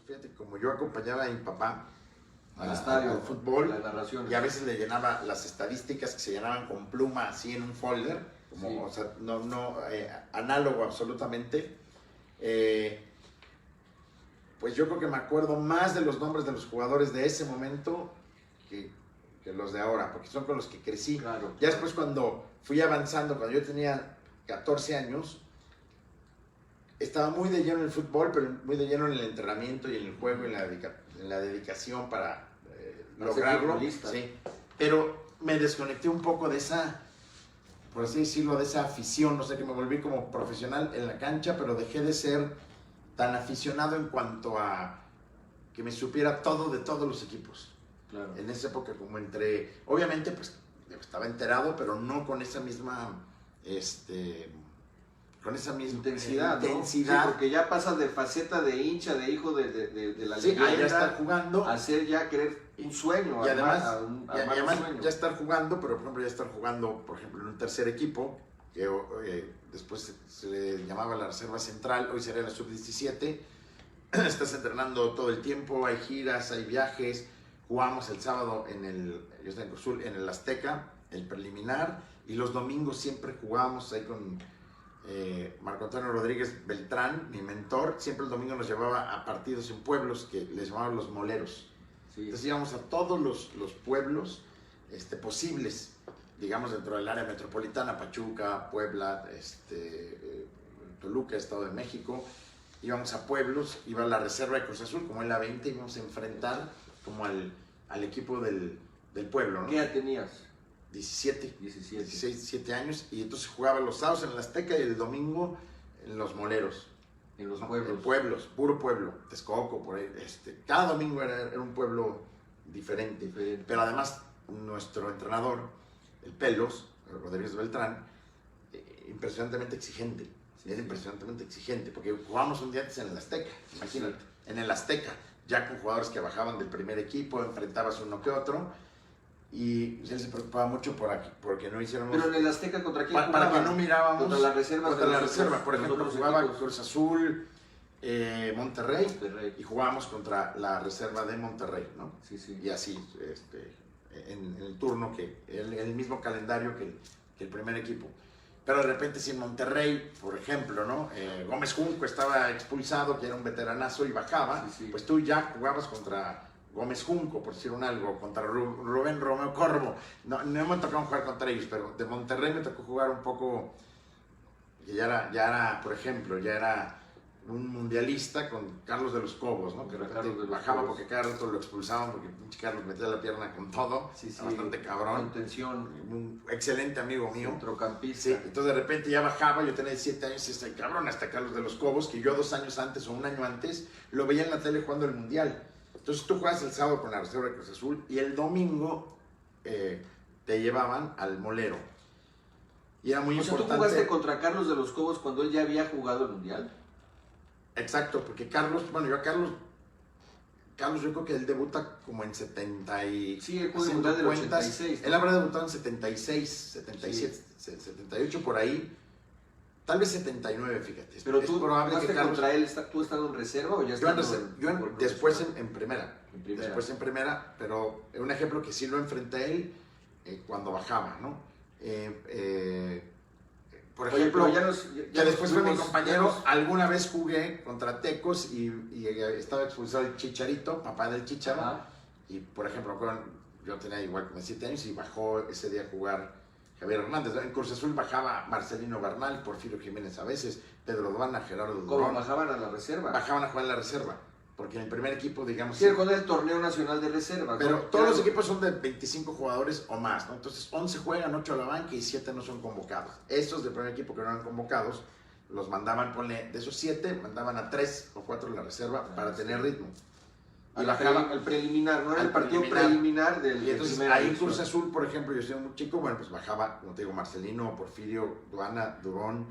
fíjate, como yo acompañaba a mi papá al estadio, al fútbol, las narraciones, y a veces le llenaba las estadísticas que se llenaban con pluma así en un folder, como, sí. o sea, análogo absolutamente. Pues yo creo que me acuerdo más de los nombres de los jugadores de ese momento que los de ahora, porque son con los que crecí. Claro. Ya después, cuando fui avanzando, cuando yo tenía 14 años, estaba muy de lleno en el fútbol, pero muy de lleno en el entrenamiento y en el juego, en la dedicación para lograrlo. Sí. Pero me desconecté un poco de esa, por así decirlo, de esa afición, no sé, que me volví como profesional en la cancha, pero dejé de ser tan aficionado en cuanto a que me supiera todo de todos los equipos. Claro. En esa época, como entré, obviamente pues estaba enterado, pero no con esa misma intensidad, ¿no? intensidad. Sí, porque ya pasas de faceta de hincha, de hijo de la sí, leyenda, ya estar jugando, a ser ya querer un sueño, y además, un sueño. Ya estar jugando, pero por ejemplo ya estar jugando, por ejemplo, en un tercer equipo, que después se le llamaba la reserva central, hoy sería la sub-17. Estás entrenando todo el tiempo, hay giras, hay viajes. Jugamos el sábado yo estaba en Cruz Azul, en el Azteca, el preliminar, y los domingos siempre jugábamos ahí con Marco Antonio Rodríguez Beltrán, mi mentor. Siempre el domingo nos llevaba a partidos en pueblos que les llamaban los moleros. Sí. Entonces íbamos a todos los pueblos posibles, digamos, dentro del área metropolitana: Pachuca, Puebla, Toluca, Estado de México. Íbamos a pueblos, iba a la reserva de Cruz Azul, como en la 20, íbamos a enfrentar como al equipo del pueblo, ¿no? ¿Qué edad tenías? 16, 17 años, y entonces jugaba los sábados en el Azteca y el domingo en los moleros. En los pueblos. En pueblos, puro pueblo, Texcoco, por ahí. Cada domingo era un pueblo diferente. Pero además, nuestro entrenador, el Pelos, Rodríguez Beltrán, impresionantemente exigente. Era impresionantemente exigente, porque jugábamos un día antes en el Azteca, imagínate, en el Azteca, ya con jugadores que bajaban del primer equipo, enfrentabas uno que otro, y él se preocupaba mucho porque no hiciéramos... Pero en el Azteca, ¿contra quién jugaban? Para que no mirábamos... Contra la reserva. Contra la reserva, por ejemplo, jugaba Cruz Azul, Monterrey, y jugábamos contra la reserva de Monterrey, ¿no? Sí, sí. Y así, en el turno, el mismo calendario que el primer equipo. Pero de repente, si en Monterrey, por ejemplo, ¿no? Gómez Junco estaba expulsado, que era un veteranazo, y bajaba, sí. Pues tú ya jugabas contra Gómez Junco, por decir algo, contra Rubén Romeo Corvo. No me tocó jugar contra ellos, pero de Monterrey me tocó jugar un poco, que ya era, por ejemplo, ya era un mundialista con Carlos de los Cobos, ¿no? Que de repente bajaba porque cada rato lo expulsaban, porque pinche Carlos metía la pierna con todo, sí, bastante cabrón. Contención. Un excelente amigo mío. Centrocampista. Sí, entonces de repente ya bajaba, yo tenía 17 años, y cabrón, hasta Carlos de los Cobos, que yo 2 años antes o 1 año antes lo veía en la tele jugando el mundial. Entonces tú juegas el sábado con la reserva de Cruz Azul y el domingo te llevaban al Molero. Y era muy importante. ¿Tú jugaste contra Carlos de los Cobos cuando él ya había jugado el mundial? Exacto, porque Carlos yo creo que él debuta como en 70 y... Sí, él jugó el mundial del 86. ¿No? Él habrá debutado en 76, 77, sí. 78, por ahí. Tal vez 79, fíjate. Pero tú jugaste contra él, ¿tú estás en reserva o ya estás después en primera. Después en primera, pero un ejemplo que sí lo enfrenté a él cuando bajaba, ¿no? Por ejemplo, ya después fue mi compañero, alguna vez jugué contra Tecos y estaba expulsado el Chicharito, papá del Chicharo. Ajá. Y por ejemplo, yo tenía igual como 7 años y bajó ese día a jugar Javier Hernández. En Cruz Azul bajaba Marcelino Bernal, Porfirio Jiménez a veces, Pedro Duana, Gerardo Durón. ¿Cómo bajaban a la reserva? Bajaban a jugar en la reserva. Porque en el primer equipo, digamos... Sí, con el torneo nacional de reserva. Pero todos los equipos son de 25 jugadores o más, ¿no? Entonces 11 juegan, 8 a la banca y 7 no son convocados. Estos del primer equipo que no eran convocados, los mandaban, ponle, de esos 7, mandaban a 3 o 4 en la reserva para tener ritmo. Y bajaba el preliminar, ¿no? Era el partido preliminar del... Y entonces ahí en Cruz Azul, por ejemplo, yo soy muy chico, bueno, pues bajaba, como te digo, Marcelino, Porfirio, Duana, Durón,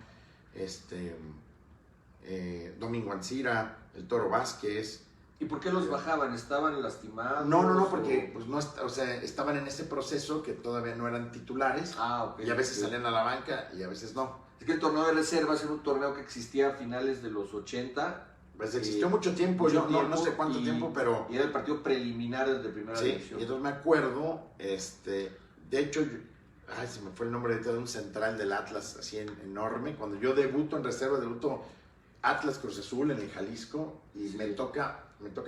Domingo Ancira, el Toro Vázquez. ¿Y por qué los bajaban? ¿Estaban lastimados? No, porque pues no, o sea, estaban en ese proceso que todavía no eran titulares. Okay, y a veces salían a la banca y a veces no. Es que el torneo de reservas era un torneo que existía a finales de los 80 Pues existió mucho tiempo, yo no sé cuánto tiempo, pero... Y era el partido preliminar de primera división. Sí, y entonces me acuerdo, de hecho, se me fue el nombre ahorita de un central del Atlas, así enorme. Cuando yo debuto en reserva, debuto Atlas Cruz Azul en el Jalisco, y me toca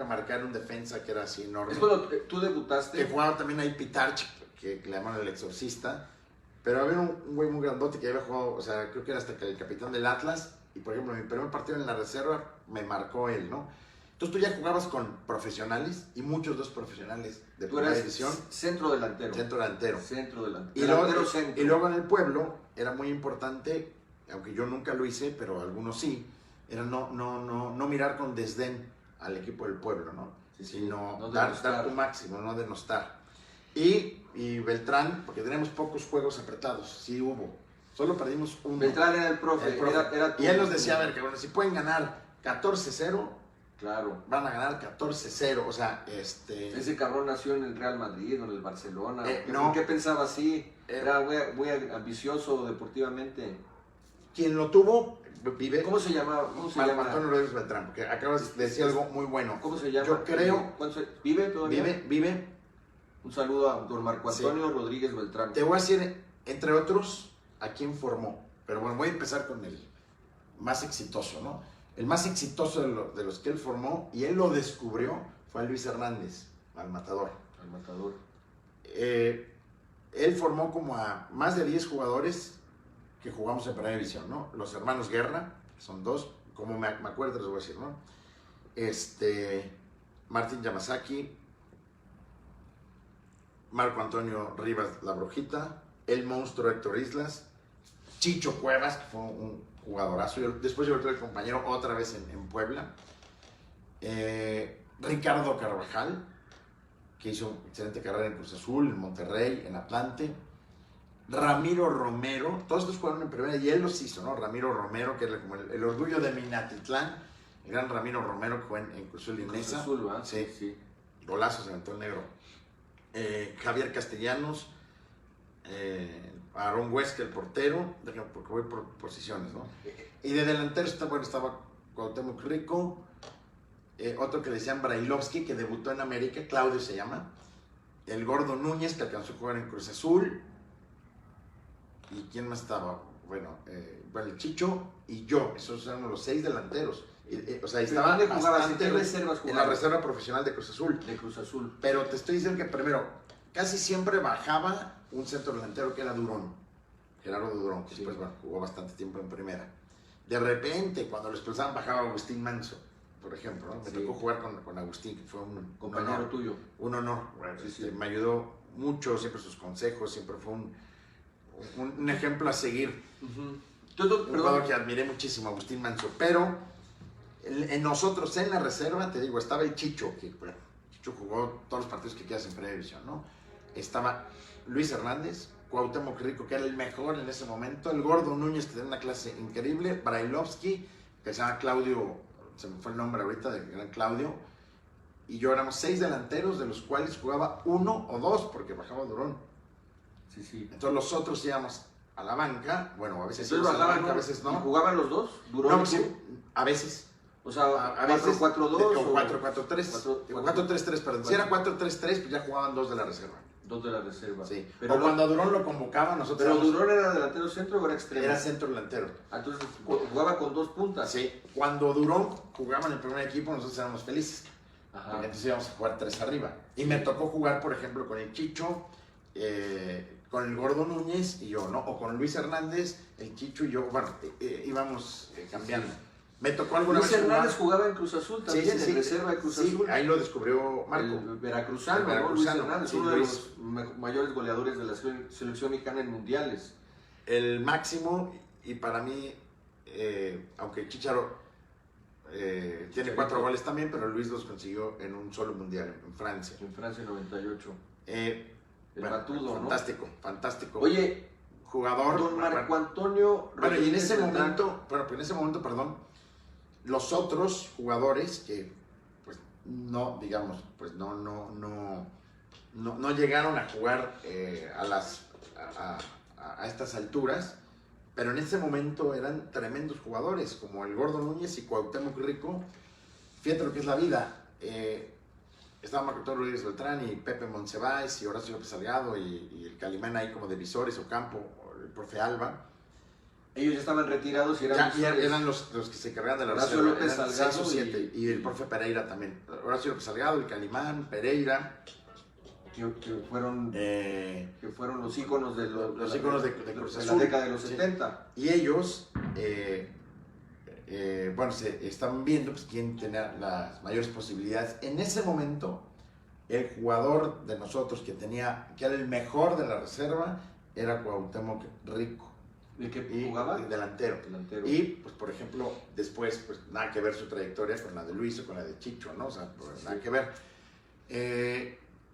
marcar un defensa que era así enorme. Es cuando tú debutaste. Que jugaba también ahí Pitarch, que le llamaban el exorcista. Pero había un güey muy grandote que había jugado, o sea, creo que era hasta el capitán del Atlas. Y por ejemplo, en mi primer partido en la reserva me marcó él, ¿no? Entonces tú ya jugabas con profesionales y muchos dos profesionales de primera división. Centro delantero. Centro delantero. Centro delantero. Y luego en el pueblo era muy importante, aunque yo nunca lo hice, pero algunos sí, era no mirar con desdén al equipo del pueblo, ¿no? Sí, sino no dar tu máximo, no denostar. Y Beltrán, porque teníamos pocos juegos apretados, sí hubo. Solo perdimos uno. Beltrán era el profe. Era y él nos decía, a ver, cabrón, si pueden ganar 14-0, claro, van a ganar 14-0, o sea, Ese cabrón nació en el Real Madrid o en el Barcelona. No. ¿Qué pensaba así? Era muy ambicioso deportivamente. Quien lo tuvo, vive... ¿Cómo se llama? Antonio Rodríguez Beltrán, porque acabas de decir algo muy bueno. ¿Cómo se llama? Yo creo... ¿Vive todavía? Vive. Un saludo a don Marco Antonio Rodríguez Beltrán. Te voy a decir, entre otros, a quién formó. Pero bueno, voy a empezar con el más exitoso, ¿no? El más exitoso de los que él formó, y él lo descubrió, fue a Luis Hernández, al Matador. Al Matador. Él formó como a más de 10 jugadores que jugamos en primera división, ¿no? Los hermanos Guerra, que son dos, como me acuerdo les voy a decir, ¿no? Martín Yamasaki, Marco Antonio Rivas La Brujita, el monstruo Héctor Islas, Chicho Cuevas, que fue un jugadorazo. Después yo tuve el compañero otra vez en Puebla. Ricardo Carvajal, que hizo excelente carrera en Cruz Azul, en Monterrey, en Atlante. Ramiro Romero, todos estos jugaron en primera y él los hizo, ¿no? Ramiro Romero, que era como el orgullo de Minatitlán, el gran Ramiro Romero, que fue en Cruz Azul y Nesa. Cruz Azul, ¿verdad? Sí. Golazo, se aventó el negro. Javier Castellanos, Aarón Huesca, el portero, porque voy por posiciones, ¿no? Y de delantero estaba Cuauhtémoc Rico, otro que le decían Brailovsky, que debutó en América, Claudio se llama, el Gordo Núñez, que alcanzó a jugar en Cruz Azul, y ¿quién más estaba? Bueno, el Chicho y yo, esos eran los 6 delanteros. O sea, estaba bastante en la reserva profesional de Cruz Azul. De Cruz Azul. Pero te estoy diciendo que primero, casi siempre bajaba un centro delantero que era Durón, Gerardo Durón, que después jugó bastante tiempo en primera. De repente, cuando lo expulsaban, bajaba Agustín Manso, por ejemplo, ¿no? Me tocó jugar con Agustín, que fue un compañero honor, tuyo. Un honor. Me ayudó mucho, siempre sus consejos, siempre fue un ejemplo a seguir. Un jugador que admiré muchísimo, Agustín Manso. Pero en nosotros, en la reserva, te digo, estaba el Chicho, que Chicho jugó todos los partidos que quieras en primera división, ¿no? Estaba Luis Hernández, Cuauhtémoc Rico, que era el mejor en ese momento, el Gordo Núñez, que tenía una clase increíble, Brailovsky, que se llama Claudio, se me fue el nombre ahorita del gran Claudio, y yo éramos 6 delanteros, de los cuales jugaba 1 o 2, porque bajaba Durón. Sí. Entonces los otros íbamos a la banca, bueno, a veces íbamos a la banca, a veces no. ¿Y jugaban los dos? ¿Durón? No, sí, a veces. O sea, a veces 4-4-2 o 4-4-3. 4-3-3, perdón. Si era 4-3-3, pues ya jugaban 2 de la reserva. 2 de la reserva. Sí. Pero o cuando a Durón lo convocaba, nosotros... ¿Pero Durón era delantero centro o era extremo? Era centro delantero. Entonces jugaba con 2 puntas. Sí. Cuando Durón jugaba en el primer equipo, nosotros éramos felices. Ajá. Porque entonces íbamos a jugar 3 arriba. Y me tocó jugar, por ejemplo, con el Chicho, con el Gordo Núñez y yo, ¿no? O con Luis Hernández, el Chicho y yo. Bueno, íbamos cambiando. Me tocó alguna Luis vez Hernández jugaba en Cruz Azul también, en reserva de Cruz Azul. Ahí lo descubrió Marco. El veracruzano, ¿no? Luis Hernández, uno de los mayores goleadores de la selección mexicana en mundiales. El máximo, y para mí, aunque Chicharo tiene 4 goles también, pero Luis los consiguió en un solo mundial, en Francia. En Francia, en 98. El Batudo, fantástico, ¿no? Fantástico. Oye, jugador. Don Marco Antonio. Bueno, y en ese momento, perdón, los otros jugadores que, pues, no, digamos, pues, no llegaron a jugar a estas alturas, pero en ese momento eran tremendos jugadores, como el Gordo Núñez y Cuauhtémoc Rico, fíjate lo que es la vida. Estaba Marco Antonio Rodríguez Beltrán y Pepe Monsiváis y Horacio López Salgado y el Calimán ahí como de visores o campo, el profe Alba. Ellos ya estaban retirados y eran los que se encargaban de la Horacio reserva. López Eran Salgado 6 o 7 y el profe Pereira también. Horacio López Salgado, el Calimán, Pereira. Que fueron los íconos de, los íconos de Cruz Azul. La década de los 70. Y ellos, bueno, se estaban viendo pues, quién tenía las mayores posibilidades. En ese momento, el jugador de nosotros que era el mejor de la reserva era Cuauhtémoc Rico. ¿De qué jugaba? Delantero. Y, pues, por ejemplo, después, pues, nada que ver su trayectoria con la de Luis o con la de Chicho, ¿no? O sea, pues, nada que ver.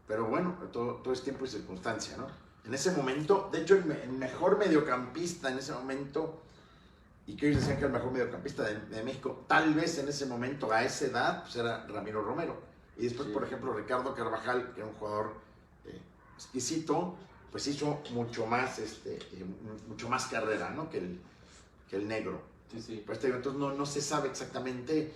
Pero bueno, todo es tiempo y circunstancia, ¿no? En ese momento, de hecho, el mejor mediocampista en ese momento, y que ellos decían que el mejor mediocampista de México, tal vez en ese momento, a esa edad, pues era Ramiro Romero. Y después, por ejemplo, Ricardo Carvajal, que era un jugador exquisito, pues hizo mucho más carrera, ¿no? que el negro. Sí. Pues, entonces no se sabe exactamente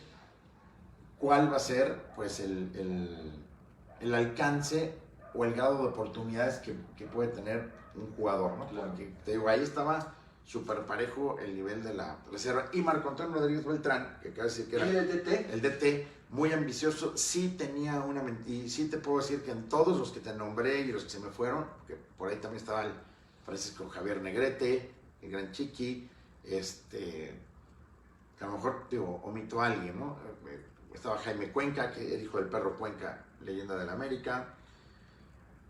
cuál va a ser pues el alcance o el grado de oportunidades que puede tener un jugador, ¿no? Claro. Porque te digo, ahí estaba súper parejo el nivel de la reserva. Y Marco Antonio Rodríguez Beltrán, que acaba de decir que era el DT, muy ambicioso, sí tenía y sí te puedo decir que en todos los que te nombré y los que se me fueron, que por ahí también estaba el Francisco Javier Negrete, el gran Chiqui, que a lo mejor, digo, omito a alguien, ¿no? Estaba Jaime Cuenca, que era hijo del Perro Cuenca, leyenda del América.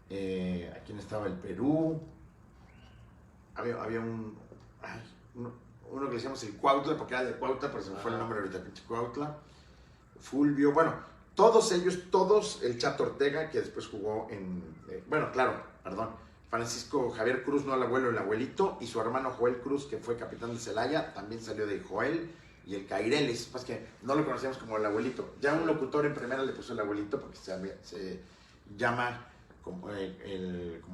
Aquí estaba el Perú. Había uno que le decíamos el Cuautla, porque era de Cuautla, pero se me fue el nombre ahorita, pinche Cuautla. Fulvio, bueno, todos ellos, el Chato Ortega, que después jugó Francisco Javier Cruz, no el abuelo, el abuelito, y su hermano Joel Cruz, que fue capitán de Celaya, también salió de Joel, y el Caireles, pues que no lo conocíamos como el abuelito. Ya un locutor en primera le puso el abuelito porque se llama como el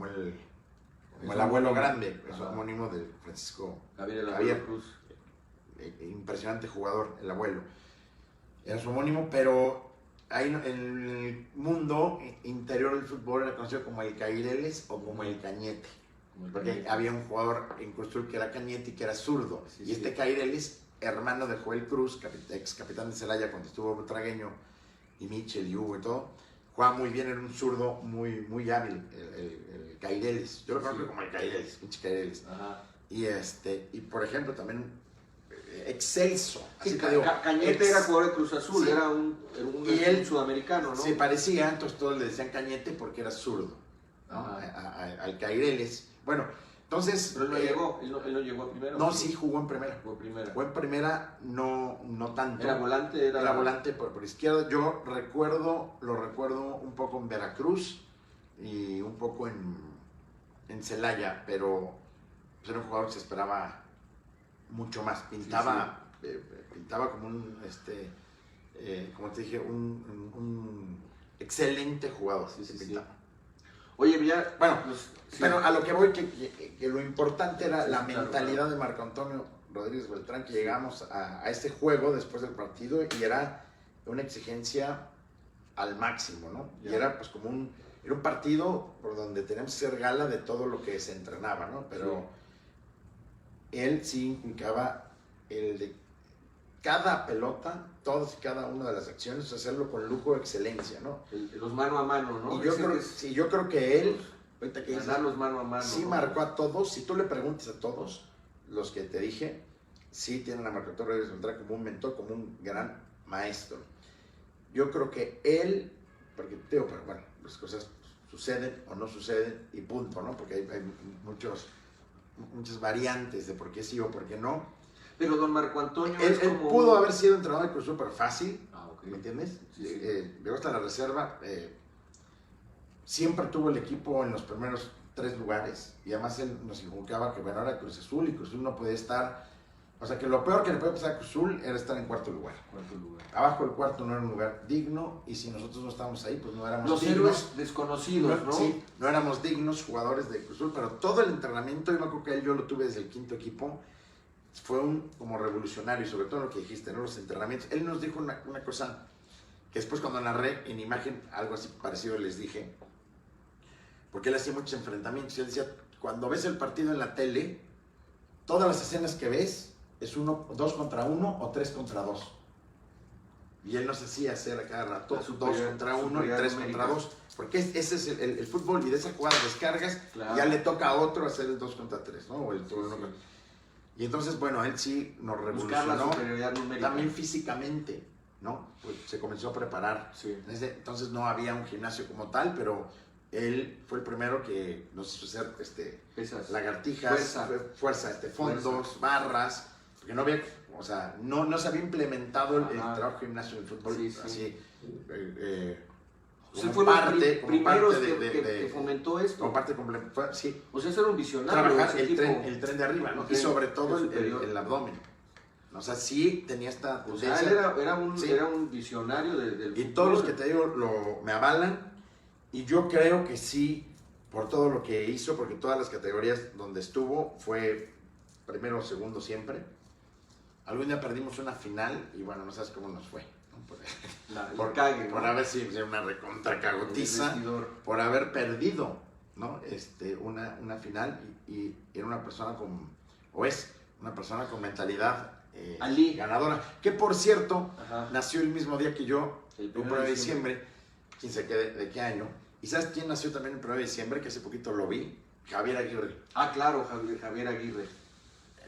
abuelo grande, es homónimo de Francisco Javier Cruz. Impresionante jugador, el abuelo. Era su homónimo, pero ahí en el mundo interior del fútbol era conocido como el Caireles o como el Cañete. Porque había un jugador en Cruz Azul que era Cañete y que era zurdo. Y Caireles, hermano de Joel Cruz, ex capitán de Celaya cuando estuvo Tragueño, y Michel y Hugo y todo, jugaba muy bien, era un zurdo muy, muy hábil, el Caireles. Yo lo conozco como el Caireles, pinche Caireles. Y por ejemplo también excelso. Así te digo, Cañete era jugador de Cruz Azul, era un sudamericano, ¿no? Se parecía, entonces todos le decían Cañete porque era zurdo, ¿no? Al Caireles. Bueno, entonces... Pero él no llegó a primera. No, sí, jugó en primera. Jugó en primera, no tanto. ¿Era volante? Era volante por izquierda. Yo lo recuerdo un poco en Veracruz y un poco en Celaya, pero era un jugador que se esperaba mucho más. Pintaba como como te dije, un excelente jugador. Pintaba. Oye, ya... Bueno, pero a lo que voy, que lo importante era la mentalidad de Marco Antonio Rodríguez Beltrán, que llegamos a este juego después del partido y era una exigencia al máximo, ¿no? Y era pues como era un partido por donde teníamos que hacer gala de todo lo que se entrenaba, ¿no? Pero él sí inculcaba el de cada pelota, todas y cada una de las acciones, hacerlo con lujo de excelencia, ¿no? Los mano a mano, ¿no? Y yo creo que él, ahorita que ganarlos mano a mano, sí, ¿no? Marcó a todos. Si tú le preguntas a todos los que te dije, sí tienen a Marco Antonio Rodríguez Beltrán como un mentor, como un gran maestro. Yo creo que él, porque digo, pero bueno, las cosas suceden o no suceden y punto, ¿no? Porque hay muchas variantes de por qué sí o por qué no. Pero don Marco Antonio él pudo haber sido entrenador de Cruz Azul, pero fácil, okay. ¿Me entiendes? Sí. Llegó hasta la reserva, siempre tuvo el equipo en los primeros 3 lugares y además él nos inculcaba que bueno, era Cruz Azul y Cruz Azul no podía estar, o sea que lo peor que le podía pasar a Cruz Azul era estar en cuarto lugar. Abajo del cuarto no era un lugar digno y si nosotros no estábamos ahí pues no éramos los dignos. Los héroes desconocidos, ¿no? Sí, no éramos dignos jugadores de Cruz Azul, pero todo el entrenamiento, yo me acuerdo que yo lo tuve desde el 5º equipo, fue como revolucionario, sobre todo lo que dijiste, ¿no? Los entrenamientos. Él nos dijo una cosa que después cuando narré en imagen, algo así parecido les dije, porque él hacía muchos enfrentamientos, y él decía, cuando ves el partido en la tele, todas las escenas que ves es 2 contra 1 o 3 contra 2. Y él nos hacía hacer a cada rato 2 contra 1 y 3 contra 2. Porque ese es el fútbol, y de esa jugada descargas, claro, ya le toca a otro hacer el 2 contra 3, ¿no? O el sí. Y entonces, bueno, él sí nos revolucionó también físicamente, ¿no? Pues se comenzó a preparar. Sí. Entonces no había un gimnasio como tal, pero él fue el primero que nos hizo hacer pesas, lagartijas, fuerza, fondos, barras, porque no había, o sea, no se había implementado el trabajo gimnasio en el fútbol, sí, así, como fue parte, primeros que fomentó esto. Como parte complementaria, sí. O sea, eso era un visionario. Trabajar el tren de arriba, ¿no? Y sobre todo el abdomen. O sea, sí tenía esta tendencia. O sea, él era un visionario del y fútbol. Todos los que te digo me avalan. Y yo creo que sí, por todo lo que hizo, porque todas las categorías donde estuvo fue primero o segundo siempre. Algún día perdimos una final y bueno, no sabes cómo nos fue. ¿No? Por haber sido una recontra cagotiza, por haber perdido, ¿no? Una final y era una persona es una persona con mentalidad ganadora. Que por cierto, nació el mismo día que yo, el 1 de diciembre, quién sabe de qué año. ¿Y sabes quién nació también el 1 de diciembre? Que hace poquito lo vi. Javier Aguirre. Ah, claro, Javier Aguirre.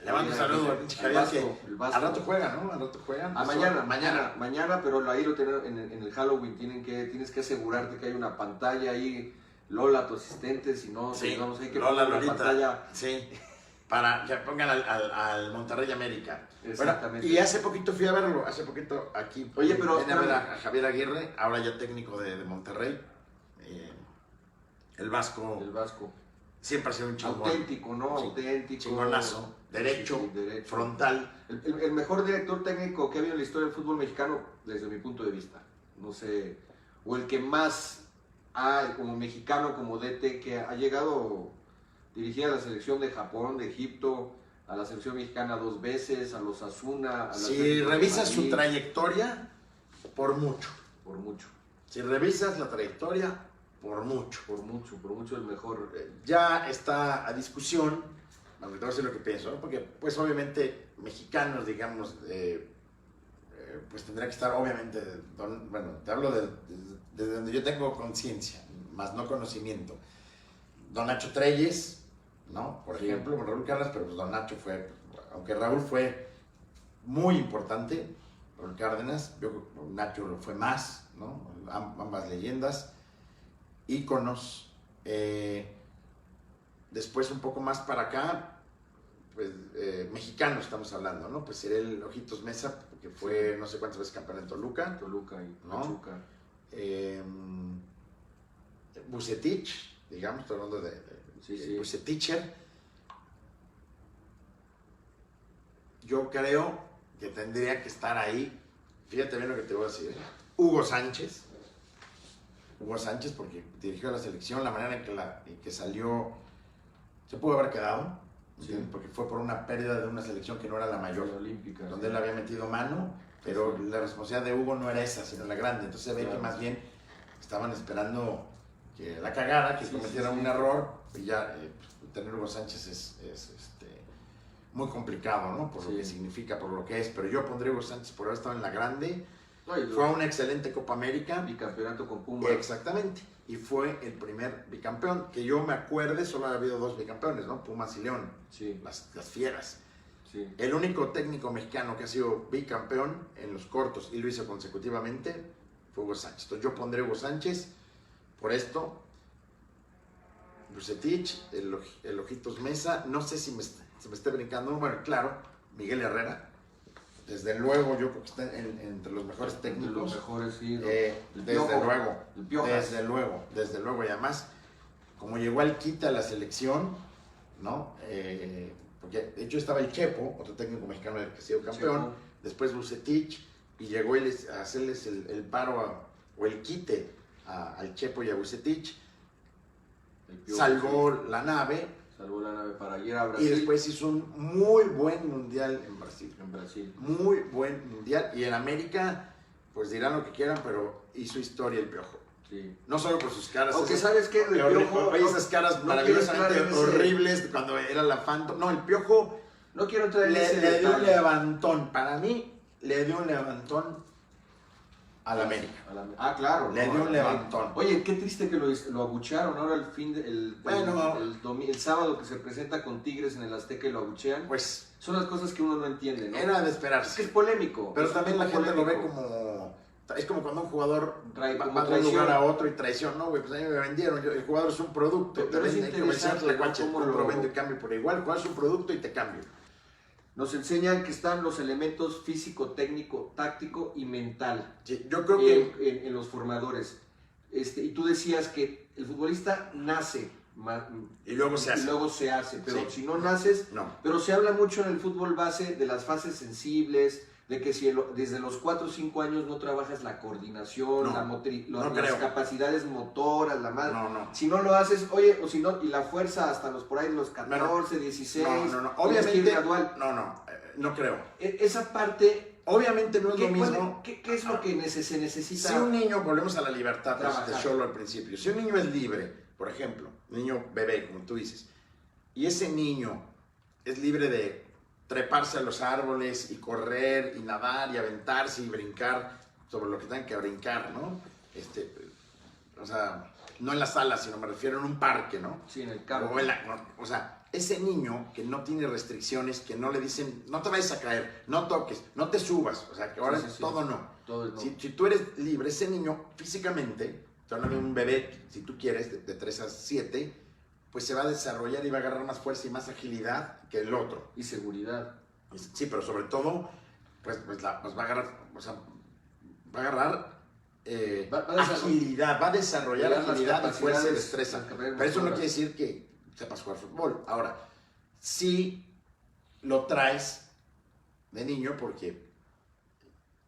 Le mando un saludo. El Vasco. Al rato juega, ¿no? Al rato juegan. Mañana, pero ahí lo tienen en el Halloween. Tienes que asegurarte que hay una pantalla ahí. Lola, tu asistente, si no, sí, vamos a que Lola, Lolita, pantalla. Sí, para que pongan al Monterrey América. Exactamente. Bueno, y hace poquito fui a verlo, aquí. Oye, pero vine a ver a Javier Aguirre, ahora ya técnico de Monterrey. El Vasco. Siempre ha sido un chingón. Auténtico, ¿no? Sí, auténtico. Chingonazo. Derecho. Frontal. El mejor director técnico que ha habido en la historia del fútbol mexicano, desde mi punto de vista. No sé. O el que más como mexicano, como DT, que ha llegado a dirigir a la selección de Japón, de Egipto, a la selección mexicana 2 veces, a los Asuna. Si revisas su trayectoria, por mucho. Por mucho. Si revisas la trayectoria, por mucho el mejor. Ya está a discusión, te voy a decir lo que pienso, ¿no? Porque pues obviamente mexicanos, digamos, pues tendrá que estar obviamente, bueno, te hablo desde donde yo tengo conciencia, más no conocimiento. Don Nacho Treyes, ¿no? Por ejemplo, con Raúl Cárdenas, pero pues Don Nacho fue, aunque Raúl fue muy importante, Raúl Cárdenas, Nacho lo fue más, ¿no? Ambas leyendas. Íconos. Después un poco más para acá, pues mexicanos estamos hablando, ¿no? Pues sería el Ojitos Mesa, que fue no sé cuántas veces campeón en Toluca. Y ¿no? Pachuca. Bucetich, digamos, estoy hablando de Buceticher. Yo creo que tendría que estar ahí, fíjate bien lo que te voy a decir, Hugo Sánchez, porque dirigió la selección, la manera en que salió, se pudo haber quedado, porque fue por una pérdida de una selección que no era la mayor, olímpica, donde él había metido mano, pero la responsabilidad de Hugo no era esa, sino la grande. Entonces se ve que más bien estaban esperando que la cagara, que cometiera un error, y ya tener Hugo Sánchez es muy complicado, ¿no? Por lo que significa, por lo que es, pero yo pondría Hugo Sánchez por haber estado en la grande. Fue una excelente Copa América. Bicampeonato con Pumas. Exactamente. Y fue el primer bicampeón. Que yo me acuerde, solo ha habido 2 bicampeones, ¿no? Pumas y León. Sí. Las fieras. Sí. El único técnico mexicano que ha sido bicampeón en los cortos y lo hizo consecutivamente fue Hugo Sánchez. Entonces yo pondré Hugo Sánchez por esto. Bucetich, el Ojitos Mesa. No sé si me esté brincando. Bueno, claro, Miguel Herrera. Desde luego, yo creo que está entre los mejores técnicos. Los mejores, sí. Desde luego. Y además, como llegó al quita a la selección, ¿no? Porque de hecho estaba el Chepo, otro técnico mexicano que ha sido campeón, Chepo. Después Bucetich, y llegó él a hacerles el paro o el quite al Chepo y a Bucetich. Salvó la nave para ir a Brasil. Y después hizo un muy buen mundial en Brasil. Muy buen mundial. Y en América pues dirán lo que quieran, pero hizo historia el Piojo. Sí. No solo por sus caras. Aunque sabes que el Piojo... Oye, esas caras maravillosamente horribles cuando era la Phantom. No, el Piojo no quiero entrar en ese le dio un detalle. levantón. Para mí, le dio un levantón a la América. Claro. Le dio un levantón. Oye, qué triste que lo abuchearon ahora Bueno. el sábado que se presenta con Tigres en el Azteca y lo abuchean. Pues son las cosas que uno no entiende, ¿no? era de Es que esperarse. es polémico. Pero es también la gente polémico. lo ve como... Es como cuando un jugador Trae va como de un traición. lugar a otro y traición. No, güey, pues a mí me vendieron. El jugador es un producto. Pero es Hay que interesante, la ¿no? guacha, Cómo compro, lo- vendo y cambio por igual. El jugador es un producto y te cambio. Nos enseñan que están los elementos físico, técnico, táctico y mental Sí, yo creo que... en los formadores. Y tú decías que el futbolista nace Y luego se hace. luego se hace, pero Sí. si no naces, No. pero se habla mucho en el fútbol base de las fases sensibles, de que si desde los 4 o 5 años no trabajas la coordinación, No, no las creo. capacidades motoras, la madre. No. Si no lo haces, oye, o si no, y la fuerza hasta los por ahí los 14, 16, No. tienes que ir Obviamente... gradual. No creo. Esa parte, Obviamente no es lo mismo... ¿qué es lo que se necesita? Si un niño, volvemos a la libertad Trabajar. de Cholo al principio, si un niño es libre, por ejemplo, niño bebé, como tú dices, y ese niño es libre de treparse a los árboles y correr y nadar y aventarse y brincar sobre lo que tengan que brincar, ¿no? O sea, no en la sala, sino me refiero en un parque, ¿no? Sí, en el campo. O sea, ese niño que no tiene restricciones, que no le dicen, no te vayas a caer, no toques, no te subas, o sea, que ahora Sí, sí. todo no. Todo es no. Si tú eres libre, ese niño físicamente, estoy hablando de un bebé, si tú quieres, de 3 a 7, pues se va a desarrollar y va a agarrar más fuerza y más agilidad que el otro. Y seguridad. Sí, pero sobre todo, pues va a agarrar, o sea, va a agarrar agilidad, va a desarrollar las agilidad y fuerza y capacidades, destreza. las capacidades Pero eso no motoras. quiere decir que sepas jugar fútbol. Ahora, sí lo traes de niño porque,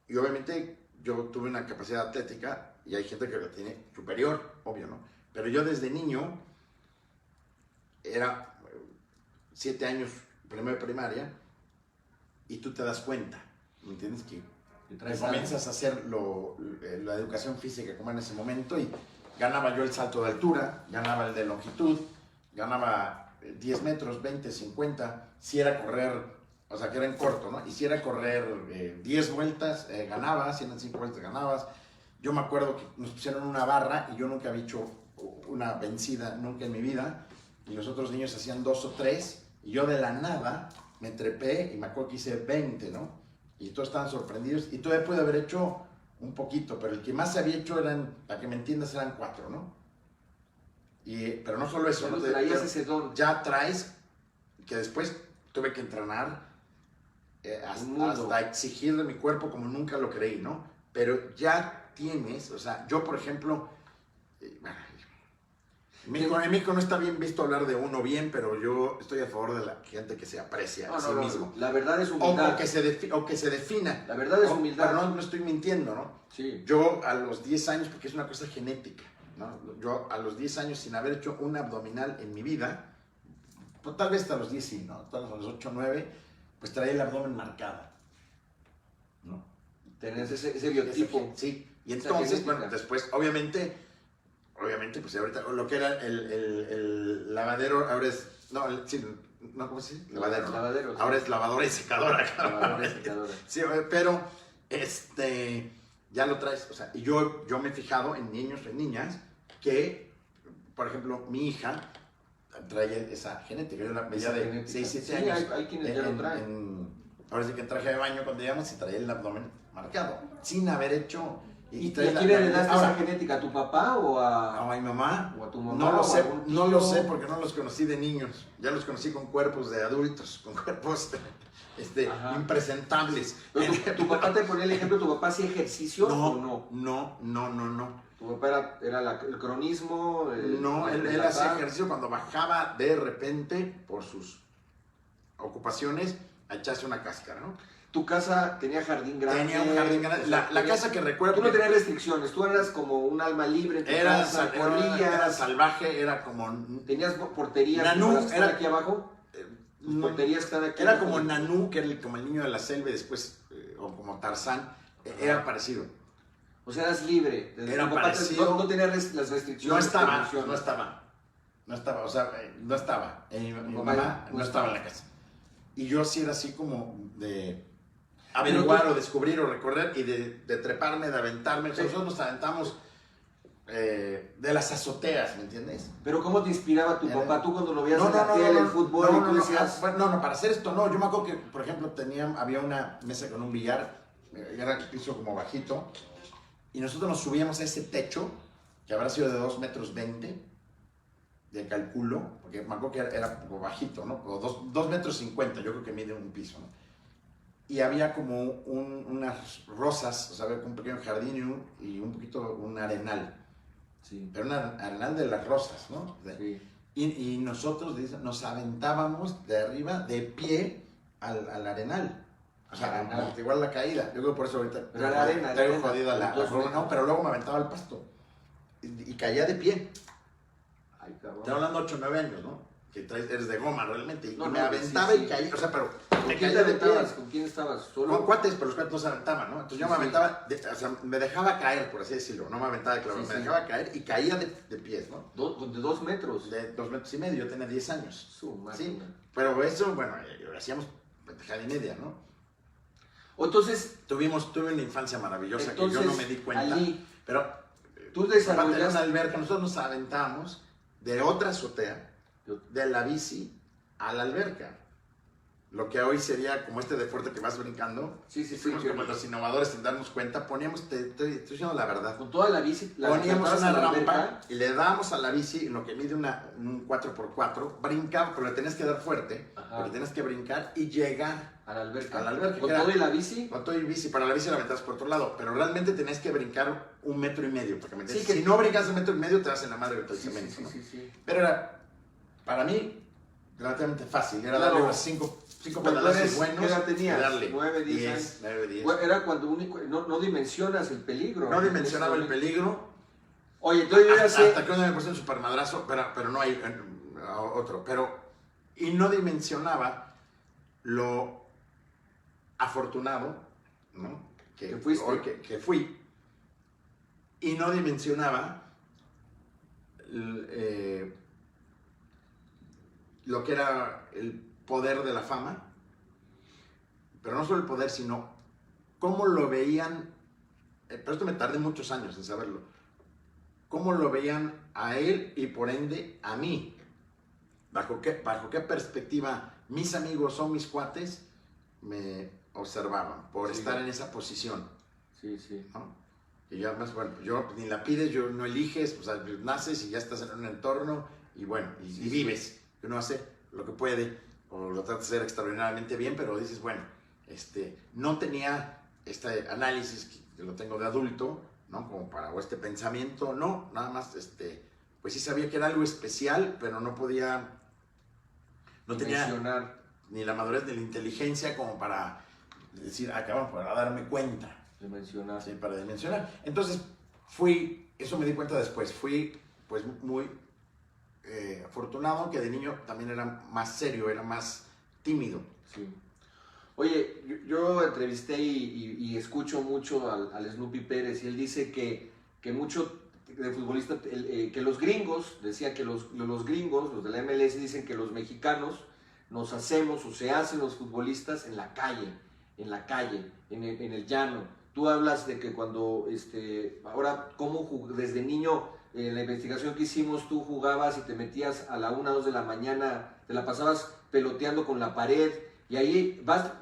y obviamente yo tuve una capacidad atlética y hay gente que la tiene superior, obvio, ¿no? Pero yo desde niño era 7 años, primero de primaria, y tú te das cuenta, ¿me entiendes? Que comienzas a hacer la educación física como en ese momento y ganaba yo el salto de altura, ganaba el de longitud, ganaba 10 metros, 20, 50, si era correr, o sea que era en corto, ¿no? Y si era correr 10 vueltas, ganabas, si eran 5 vueltas ganabas. Yo me acuerdo que nos pusieron una barra y yo nunca había hecho una vencida, nunca en mi vida, y los otros niños hacían 2 o 3, y yo de la nada me trepé y me acuerdo que hice 20, ¿no? Y todos estaban sorprendidos, y todavía pude haber hecho un poquito, pero el que más se había hecho para que me entiendas, eran 4, ¿no? Pero no solo eso, Ya ¿no? traías ese don. Ya traes, que después tuve que entrenar hasta exigir de mi cuerpo como nunca lo creí, ¿no? Pero ya tienes, o sea, yo por ejemplo, en México no está bien visto hablar de uno bien, pero yo estoy a favor de la gente que se aprecia a sí mismo. La verdad es humildad. O que se defina. La verdad es humildad. Pero no estoy mintiendo, ¿no? Sí. Yo a los 10 años, porque es una cosa genética, ¿no? Yo a los 10 años, sin haber hecho un abdominal en mi vida, pues, tal vez hasta los 10 sí, ¿no? Tal vez a los 8 o 9, pues traía el abdomen marcado, ¿no? Tenés ese biotipo. Sí, y Esa entonces, genética. bueno, después, obviamente, pues ahorita lo que era el lavadero, ahora es, no, ¿cómo se dice? Lavadero. Lavadero, sí. Ahora es lavadora y secadora, cabrón. Lavadora y secadora. Sí, pero, ya lo traes, o sea, y yo me he fijado en niños, en niñas, que, por ejemplo, mi hija trae esa genética, yo la veía de genética. 6, 7 Sí, años. hay quienes ya lo traen. Ahora sí que en traje de baño cuando llegamos y traía el abdomen marcado, sin haber hecho... ¿Y trae a quién le heredaste ahora, esa genética? ¿A tu papá o a mi mamá? o a tu mamá? No lo o a sé, algún no lo tío? sé porque no los conocí de niños. Ya los conocí con cuerpos de adultos, con cuerpos Ajá. impresentables. Pero tu papá te ponía el ejemplo, ¿tu papá hacía ejercicio o no? No. Tu papá era el cronismo. No, él la hacía paz. ejercicio cuando bajaba de repente por sus ocupaciones a echarse una cáscara, ¿no? Tu casa tenía jardín grande. Tenía un jardín grande. O sea, La casa que recuerdo... Tú no tenías restricciones, tú eras como un alma libre en tu casa, corrías. Era salvaje, era como... Tenías porterías. Nanú, ¿las que están era- aquí abajo. Tus porterías están aquí Era abajo. como Nanú, que era como el niño de la selva y después, o como Tarzán, era parecido. O sea, eras libre. Era tu papá parecido. no tenía las restricciones. No estaba, o sea, no estaba. Mi mamá no estaba en la casa. Y yo sí era así como de averiguar o descubrir o recorrer y de treparme, de aventarme. Nosotros nos aventamos de las azoteas, ¿me entiendes? Pero ¿cómo te inspiraba tu papá? Tú cuando lo veías No, en la tele, el fútbol, y tú decías... No, para hacer esto no. Yo me acuerdo que, por ejemplo, había una mesa con un billar, era el piso como bajito, y nosotros nos subíamos a ese techo, que habrá sido de 2,20 metros, de calculo, porque me acuerdo que era como bajito, ¿no? O 2,50 metros, yo creo que mide un piso, ¿no? Y había como unas rosas, o sea, había un pequeño jardín y un poquito un arenal. Sí. Pero un arenal de las rosas, ¿no? Sí. Y nosotros nos aventábamos de arriba, de pie, al arenal. O sea, igual la caída. Yo creo que por eso ahorita pero la arena, tengo jodida la forma, no, pero luego me aventaba al pasto. Y caía de pie. Ay, cabrón. Estoy hablando de 8 o 9 años, ¿no? Que eres de goma realmente. Y No, me no, aventaba sí. y caía. O sea, pero ¿Con me quién te caía de pie. aventabas? ¿Con quién estabas? ¿Solo? Con cuates, pero los cuates no se aventaban, ¿no? Entonces yo me aventaba, o sea, me dejaba caer, por así decirlo. No me aventaba de clavo, me dejaba caer y caía de pies, ¿no? ¿De 2 metros? De 2,5 metros, yo tenía 10 años. Su madre. Sí, pero eso, bueno, hacíamos pendejada y media, ¿no? Entonces, Tuve una infancia maravillosa que yo no me di cuenta. Allí, pero tú tenía desarrollaste... una alberca, nosotros nos aventábamos de otra azotea, de la bici a la alberca. Lo que hoy sería como este deporte que vas brincando. Fuimos como los innovadores sin darnos cuenta. Poníamos, te estoy diciendo la verdad. Con toda la bici... Poníamos una rampa y le dábamos a la bici, en lo que mide un 4x4, brincaba, pero le tenías que dar fuerte, porque tenías que brincar y llegar a la alberca. ¿Con todo y la bici? Con todo y bici. Para la bici la aventabas por otro lado, pero realmente tenías que brincar 1,5 metros. Porque si no brincas 1,5 metros, te vas en la madre del cemento. Sí. Pero era, para mí, relativamente fácil. Era darle unos 5 pedalazos buenos. ¿Qué edad tenías? Darle 9, 10 años. 9, 10. Bueno, era cuando no dimensionas el peligro. No dimensionaba el peligro. Oye, entonces yo ya sé... Hasta que uno me puso un supermadrazo, pero no hay otro. Y no dimensionaba lo afortunado, ¿no? Que fuiste. Que fui. Y no dimensionaba lo que era el poder de la fama, pero no solo el poder, sino cómo lo veían, pero esto me tardé muchos años en saberlo, cómo lo veían a él y por ende a mí, bajo qué perspectiva mis amigos o mis cuates me observaban por estar en esa posición. Sí. ¿No? Y ya más, bueno, yo ni la pides, yo no eliges, o sea, naces y ya estás en un entorno y bueno, y vives. Uno hace lo que puede o lo trata de hacer extraordinariamente bien, pero dices, bueno, no tenía este análisis que lo tengo de adulto, ¿no? Como o este pensamiento, no, nada más, pues sí sabía que era algo especial, pero no podía, no tenía ni la madurez ni la inteligencia como para decir, acabamos para darme cuenta. Dimensionar. Sí, para dimensionar. Entonces eso me di cuenta después, fui pues muy afortunado, que de niño también era más serio, era más tímido. Sí. Oye, yo entrevisté y escucho mucho al Snoopy Pérez y él dice que mucho de futbolista, que los gringos, decía que los gringos, los de la MLS, dicen que los mexicanos nos hacemos o se hacen los futbolistas en la calle, en el llano. Tú hablas de que cuando, ahora, cómo desde niño, en la investigación que hicimos, tú jugabas y te metías a la 1 o 2 de la mañana, te la pasabas peloteando con la pared, y ahí vas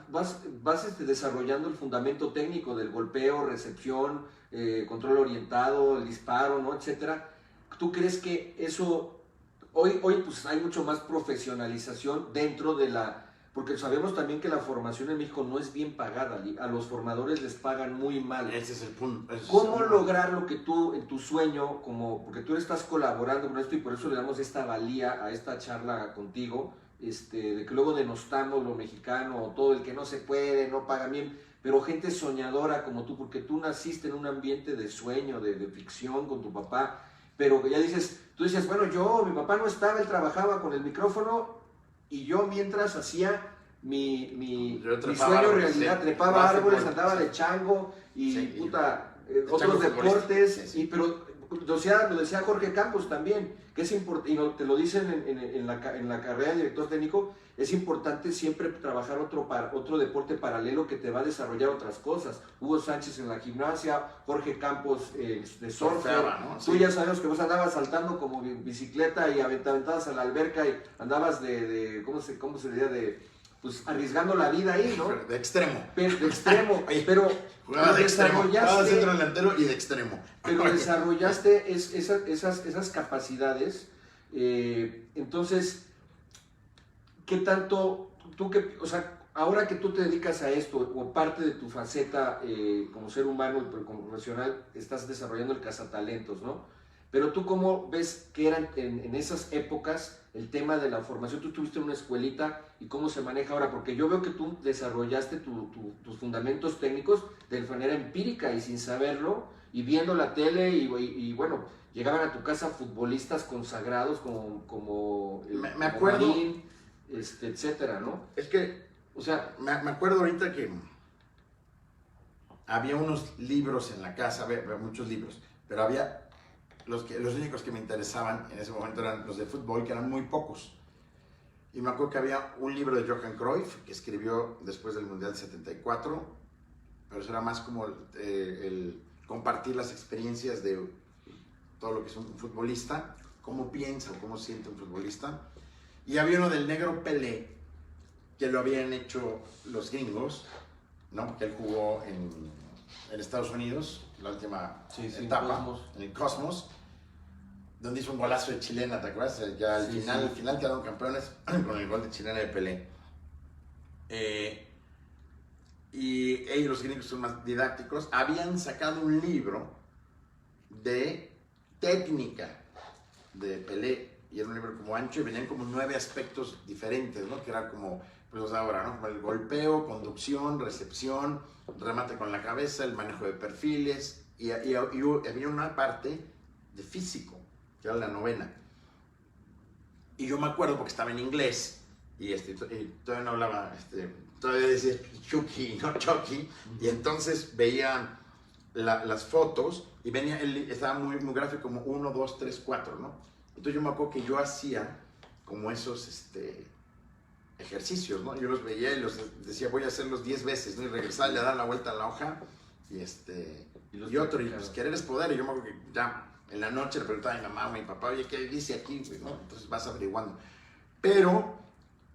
desarrollando el fundamento técnico del golpeo, recepción, control orientado, el disparo, ¿no? Etcétera. ¿Tú crees que eso, hoy pues hay mucho más profesionalización dentro de porque sabemos también que la formación en México no es bien pagada, a los formadores les pagan muy mal. Ese es el punto. ¿Cómo lograr lo que tú, en tu sueño, porque tú estás colaborando con esto y por eso le damos esta valía a esta charla contigo, de que luego denostamos lo mexicano, o todo el que no se puede, no paga bien, pero gente soñadora como tú, porque tú naciste en un ambiente de sueño, de ficción con tu papá, pero que ya tú decías, bueno, mi papá no estaba, él trabajaba con el micrófono, y yo mientras hacía mi sueño realidad, trepaba árboles, andaba de chango y otros deportes, sí, sí. pero lo decía Jorge Campos también, que es importante, y te lo dicen en la carrera de director técnico, es importante siempre trabajar otro deporte paralelo que te va a desarrollar otras cosas. Hugo Sánchez en la gimnasia, Jorge Campos de surfer, ¿no? Tú ya sabemos que vos andabas saltando como bicicleta y aventabas a la alberca y andabas ¿cómo se diría? Pues arriesgando la vida ahí, ¿no? De extremo. De extremo, Oye, pero jugaba de extremo, jugaba de centro desarrollaste, delantero y de extremo. pero desarrollaste esas capacidades. Entonces, ¿qué tanto, o sea, ahora que tú te dedicas a esto, o parte de tu faceta como ser humano y como profesional, estás desarrollando el cazatalentos, ¿no? Pero tú, ¿cómo ves que eran en esas épocas el tema de la formación? Tú estuviste en una escuelita y cómo se maneja ahora, porque yo veo que tú desarrollaste tus fundamentos técnicos de manera empírica y sin saberlo, y viendo la tele, y bueno, llegaban a tu casa futbolistas consagrados como Me acuerdo, Marín, etcétera, ¿no? es que, O sea, me acuerdo ahorita que había unos libros en la casa, había muchos libros, pero había los únicos que me interesaban en ese momento eran los de fútbol, que eran muy pocos. Y me acuerdo que había un libro de Johan Cruyff, que escribió después del Mundial 74, pero eso era más como el compartir las experiencias de todo lo que es un futbolista, cómo piensa o cómo siente un futbolista. Y había uno del negro Pelé, que lo habían hecho los gringos, ¿no? Porque él jugó en Estados Unidos, la última etapa, en el Cosmos, donde hizo un golazo de chilena, ¿te acuerdas? Ya al final quedaron campeones con el gol de chilena de Pelé. Y ellos, los gringos, son más didácticos, habían sacado un libro de técnica de Pelé, y era un libro como ancho, y venían como 9 aspectos diferentes, ¿no? Que era como, pues ahora, ¿no? Como el golpeo, conducción, recepción, remate con la cabeza, el manejo de perfiles, y había una parte de físico, que era la 9ª. Y yo me acuerdo porque estaba en inglés, y todavía no hablaba, todavía decía Chucky, no Chucky, y entonces veía las fotos, y venía, estaba muy gráfico, como 1, 2, 3, 4, ¿no? Entonces yo me acuerdo que yo hacía como esos ejercicios, ¿no? Yo los veía y los decía, voy a hacerlos 10 veces, ¿no? Y regresar y dar la vuelta a la hoja, y otro, y pues querer es poder. Y yo me acuerdo que ya en la noche le preguntaba a mi mamá o a mi papá, oye, ¿qué dice aquí? ¿No? Entonces vas averiguando. Pero,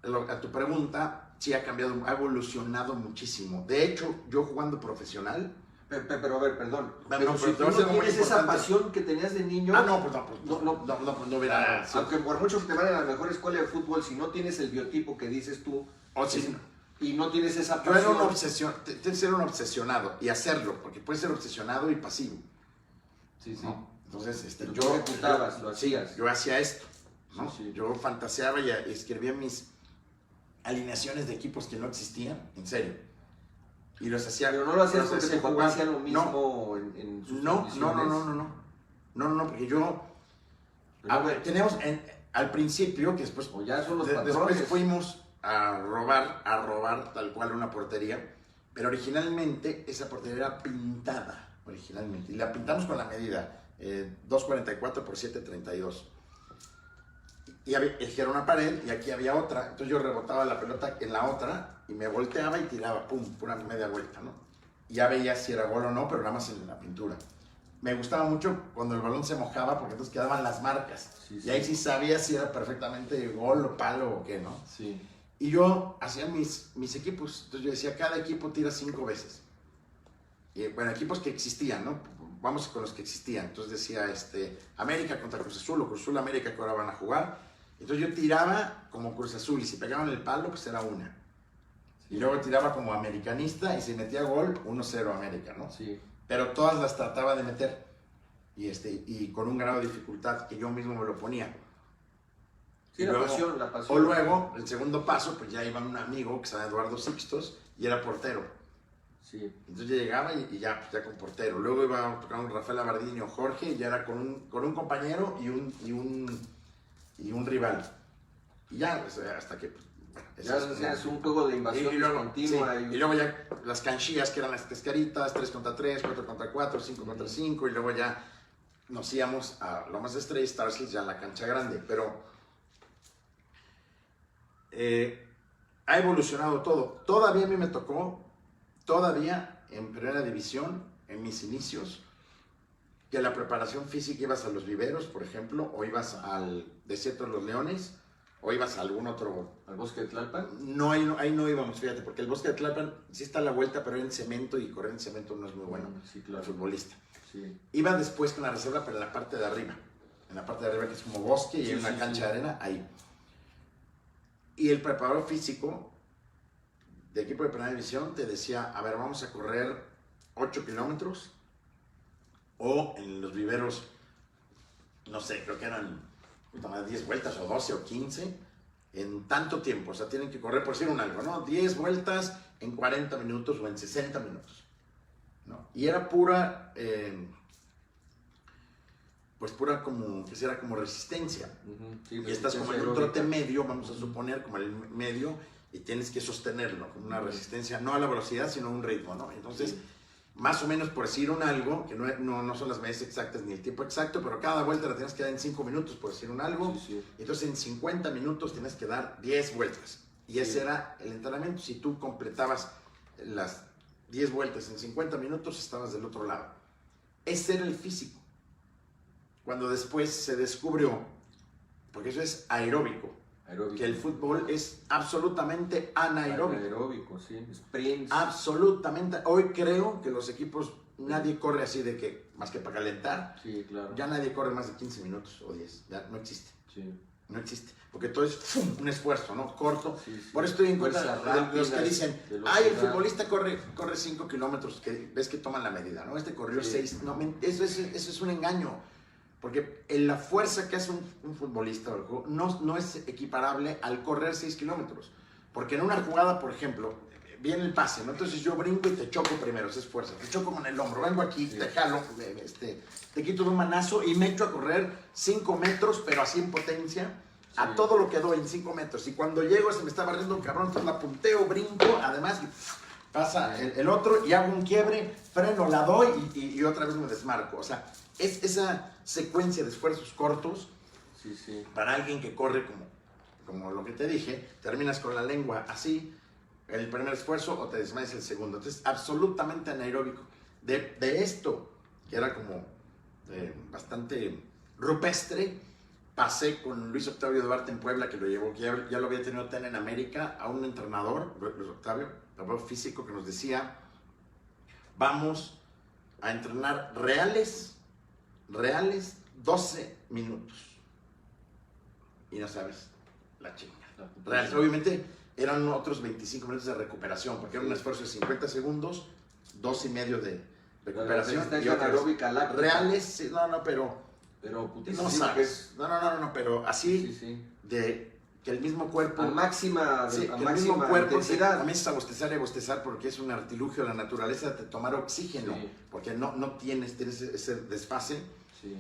a tu pregunta, sí ha cambiado, ha evolucionado muchísimo. De hecho, yo jugando profesional... Pero a ver, perdón. Pero si tú no tienes esa pasión que tenías de niño... no hubiera... Aunque por mucho que te vaya a la mejor escuela de fútbol, si no tienes el biotipo que dices tú... y no tienes esa pasión... Yo era una obsesión, tienes que ser un obsesionado y hacerlo, porque puedes ser obsesionado y pasivo. Sí, sí. ¿No? Entonces, yo ejecutabas, lo hacías. Yo hacía esto, ¿no? Sí. Yo fantaseaba y escribía mis alineaciones de equipos que no existían, en serio. Y los hacía. Pero no lo hacías porque tu papá hacía lo mismo en sus condiciones. No, porque yo... teníamos al principio, que después... O ya son los patrones. Después fuimos a robar tal cual una portería, pero originalmente esa portería era pintada, originalmente, y la pintamos con la medida 2.44 por 7.32. Y era una pared y aquí había otra, entonces yo rebotaba la pelota en la otra y me volteaba y tiraba, pum, pura media vuelta, ¿no? Y ya veía si era gol o no, pero nada más en la pintura. Me gustaba mucho cuando el balón se mojaba porque entonces quedaban las marcas. Sí. Y ahí sí sabía si era perfectamente gol o palo o qué, ¿no? Sí. Y yo hacía mis equipos, entonces yo decía, cada equipo tira 5 veces. Y bueno, equipos que existían, ¿no? Vamos con los que existían. Entonces decía, América contra Cruz Azul, o Cruz Azul América que ahora van a jugar. Entonces yo tiraba como Cruz Azul y si pegaban el palo, pues era una. Y luego tiraba como americanista y si metía gol, 1-0 América, ¿no? Sí. Pero todas las trataba de meter. Y con un grado de dificultad que yo mismo me lo ponía. Sí, la pasión. O luego, el segundo paso, pues ya iba un amigo que se llama Eduardo Sixtos y era portero. Sí. Entonces yo llegaba y ya con portero. Luego iba a tocar un Rafael Abardini o Jorge y ya era con un compañero y un rival. Y ya, hasta que Ya es un juego de invasión continua. Sí, y luego ya las canchillas, que eran las cascaritas, 3 contra 3, 4 contra 4, 5 contra 5, y luego ya nos íbamos a Lomas de Estrella, Stars Hills, ya en la cancha grande. Pero ha evolucionado todo. Todavía a mí me tocó, todavía en primera división, en mis inicios, que la preparación física ibas a los Viveros, por ejemplo, o ibas al Desierto de los Leones, o ibas a algún otro... ¿Al Bosque de Tlalpan? No, ahí no íbamos, fíjate, porque el Bosque de Tlalpan sí está a la vuelta, pero en cemento, y correr en cemento no es muy bueno, sí, claro. El futbolista. Sí. Iba después con la reserva, pero en la parte de arriba. En la parte de arriba, que es como bosque, y hay una cancha de arena, ahí. Y el preparador físico de equipo de primera división te decía, a ver, vamos a correr 8 kilómetros, o en los Viveros, no sé, creo que eran 10 vueltas, o 12 o 15, en tanto tiempo. O sea, tienen que correr, por decir un algo, ¿no? 10 vueltas en 40 minutos o en 60 minutos, ¿no? Y era pura, pues pura como, que será como resistencia. Sí, y estás como en un trote medio, vamos a suponer, como el medio, y tienes que sostenerlo, con una resistencia, no a la velocidad, sino a un ritmo, ¿no? Entonces, más o menos, por decir un algo, que no son las medidas exactas ni el tiempo exacto, pero cada vuelta la tienes que dar en 5 minutos, por decir un algo. Entonces, en 50 minutos tienes que dar 10 vueltas. Y ese era el entrenamiento. Si tú completabas las 10 vueltas en 50 minutos, estabas del otro lado. Ese era el físico. Cuando después se descubrió, porque eso es aeróbico, que el fútbol es absolutamente anaeróbico. Anaeróbico, sí. Sprints. Absolutamente. Hoy creo que los equipos, nadie corre así de que, más que para calentar. Sí, claro. Ya nadie corre más de 15 minutos o 10. Ya no existe. Sí. No existe. Porque todo es un esfuerzo, ¿no? Corto. Sí, sí. Por eso estoy en contra de los que dicen, ay, el futbolista corre 5 kilómetros, que ves que toman la medida, ¿no? Este corrió 6. No, eso es un engaño. Porque la fuerza que hace un futbolista no es equiparable al correr 6 kilómetros. Porque en una jugada, por ejemplo, viene el pase, ¿no? Entonces yo brinco y te choco primero, esa es fuerza. Te choco con el hombro, vengo aquí, te jalo, te quito de un manazo y me echo a correr 5 metros, pero así en potencia, a todo lo que doy en 5 metros. Y cuando llego se me está barriendo un cabrón, entonces la punteo, brinco, además pasa el otro y hago un quiebre, freno, la doy y otra vez me desmarco. O sea, es esa secuencia de esfuerzos cortos para alguien que corre como lo que te dije, terminas con la lengua así, el primer esfuerzo, o te desmayas el segundo. Entonces, absolutamente anaeróbico. De esto, que era como bastante rupestre, pasé con Luis Octavio Duarte en Puebla, que lo llevó, que ya lo había tenido Tena en América, a un entrenador, Luis Octavio, preparador físico, que nos decía, vamos a entrenar reales 12 minutos. Y no sabes la chinga. Reales. Obviamente eran otros 25 minutos de recuperación, porque era un esfuerzo de 50 segundos, 2 y medio de recuperación. Y anaeróbica láctica. Reales, sí, pero putísimo. no sabes. No, pero así de que el mismo cuerpo. A máxima intensidad. Comienzas a bostezar porque es un artilugio de la naturaleza de tomar oxígeno, porque no tienes ese desfase. Sí.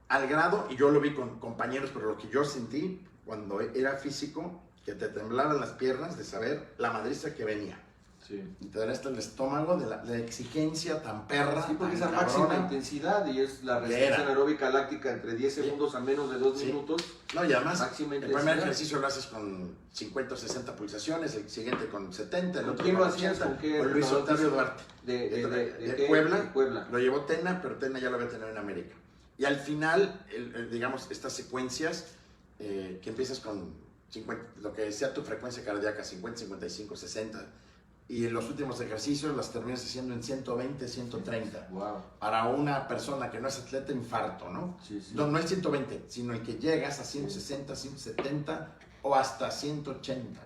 Al grado, y yo lo vi con compañeros, pero lo que yo sentí cuando era físico, que te temblaban las piernas de saber la madriza que venía. Sí. Y te daría hasta el estómago de la exigencia tan perra. Sí, porque tan es a máxima intensidad y es la resistencia anaeróbica láctica entre 10 segundos a menos de 2 minutos. No, y además, el primer ejercicio lo haces con 50 o 60 pulsaciones, el siguiente con 70, el otro con 80. Con Luis Octavio Duarte. ¿De Puebla. Lo llevó Tena, pero Tena ya lo había tenido en América. Y al final, digamos, estas secuencias que empiezas con 50, lo que sea tu frecuencia cardíaca, 50, 55, 60, y en los últimos ejercicios las terminas haciendo en 120, 130. Wow. Para una persona que no es atleta, infarto, ¿no? Sí. No es 120, sino el que llegas a 160, 170 o hasta 180.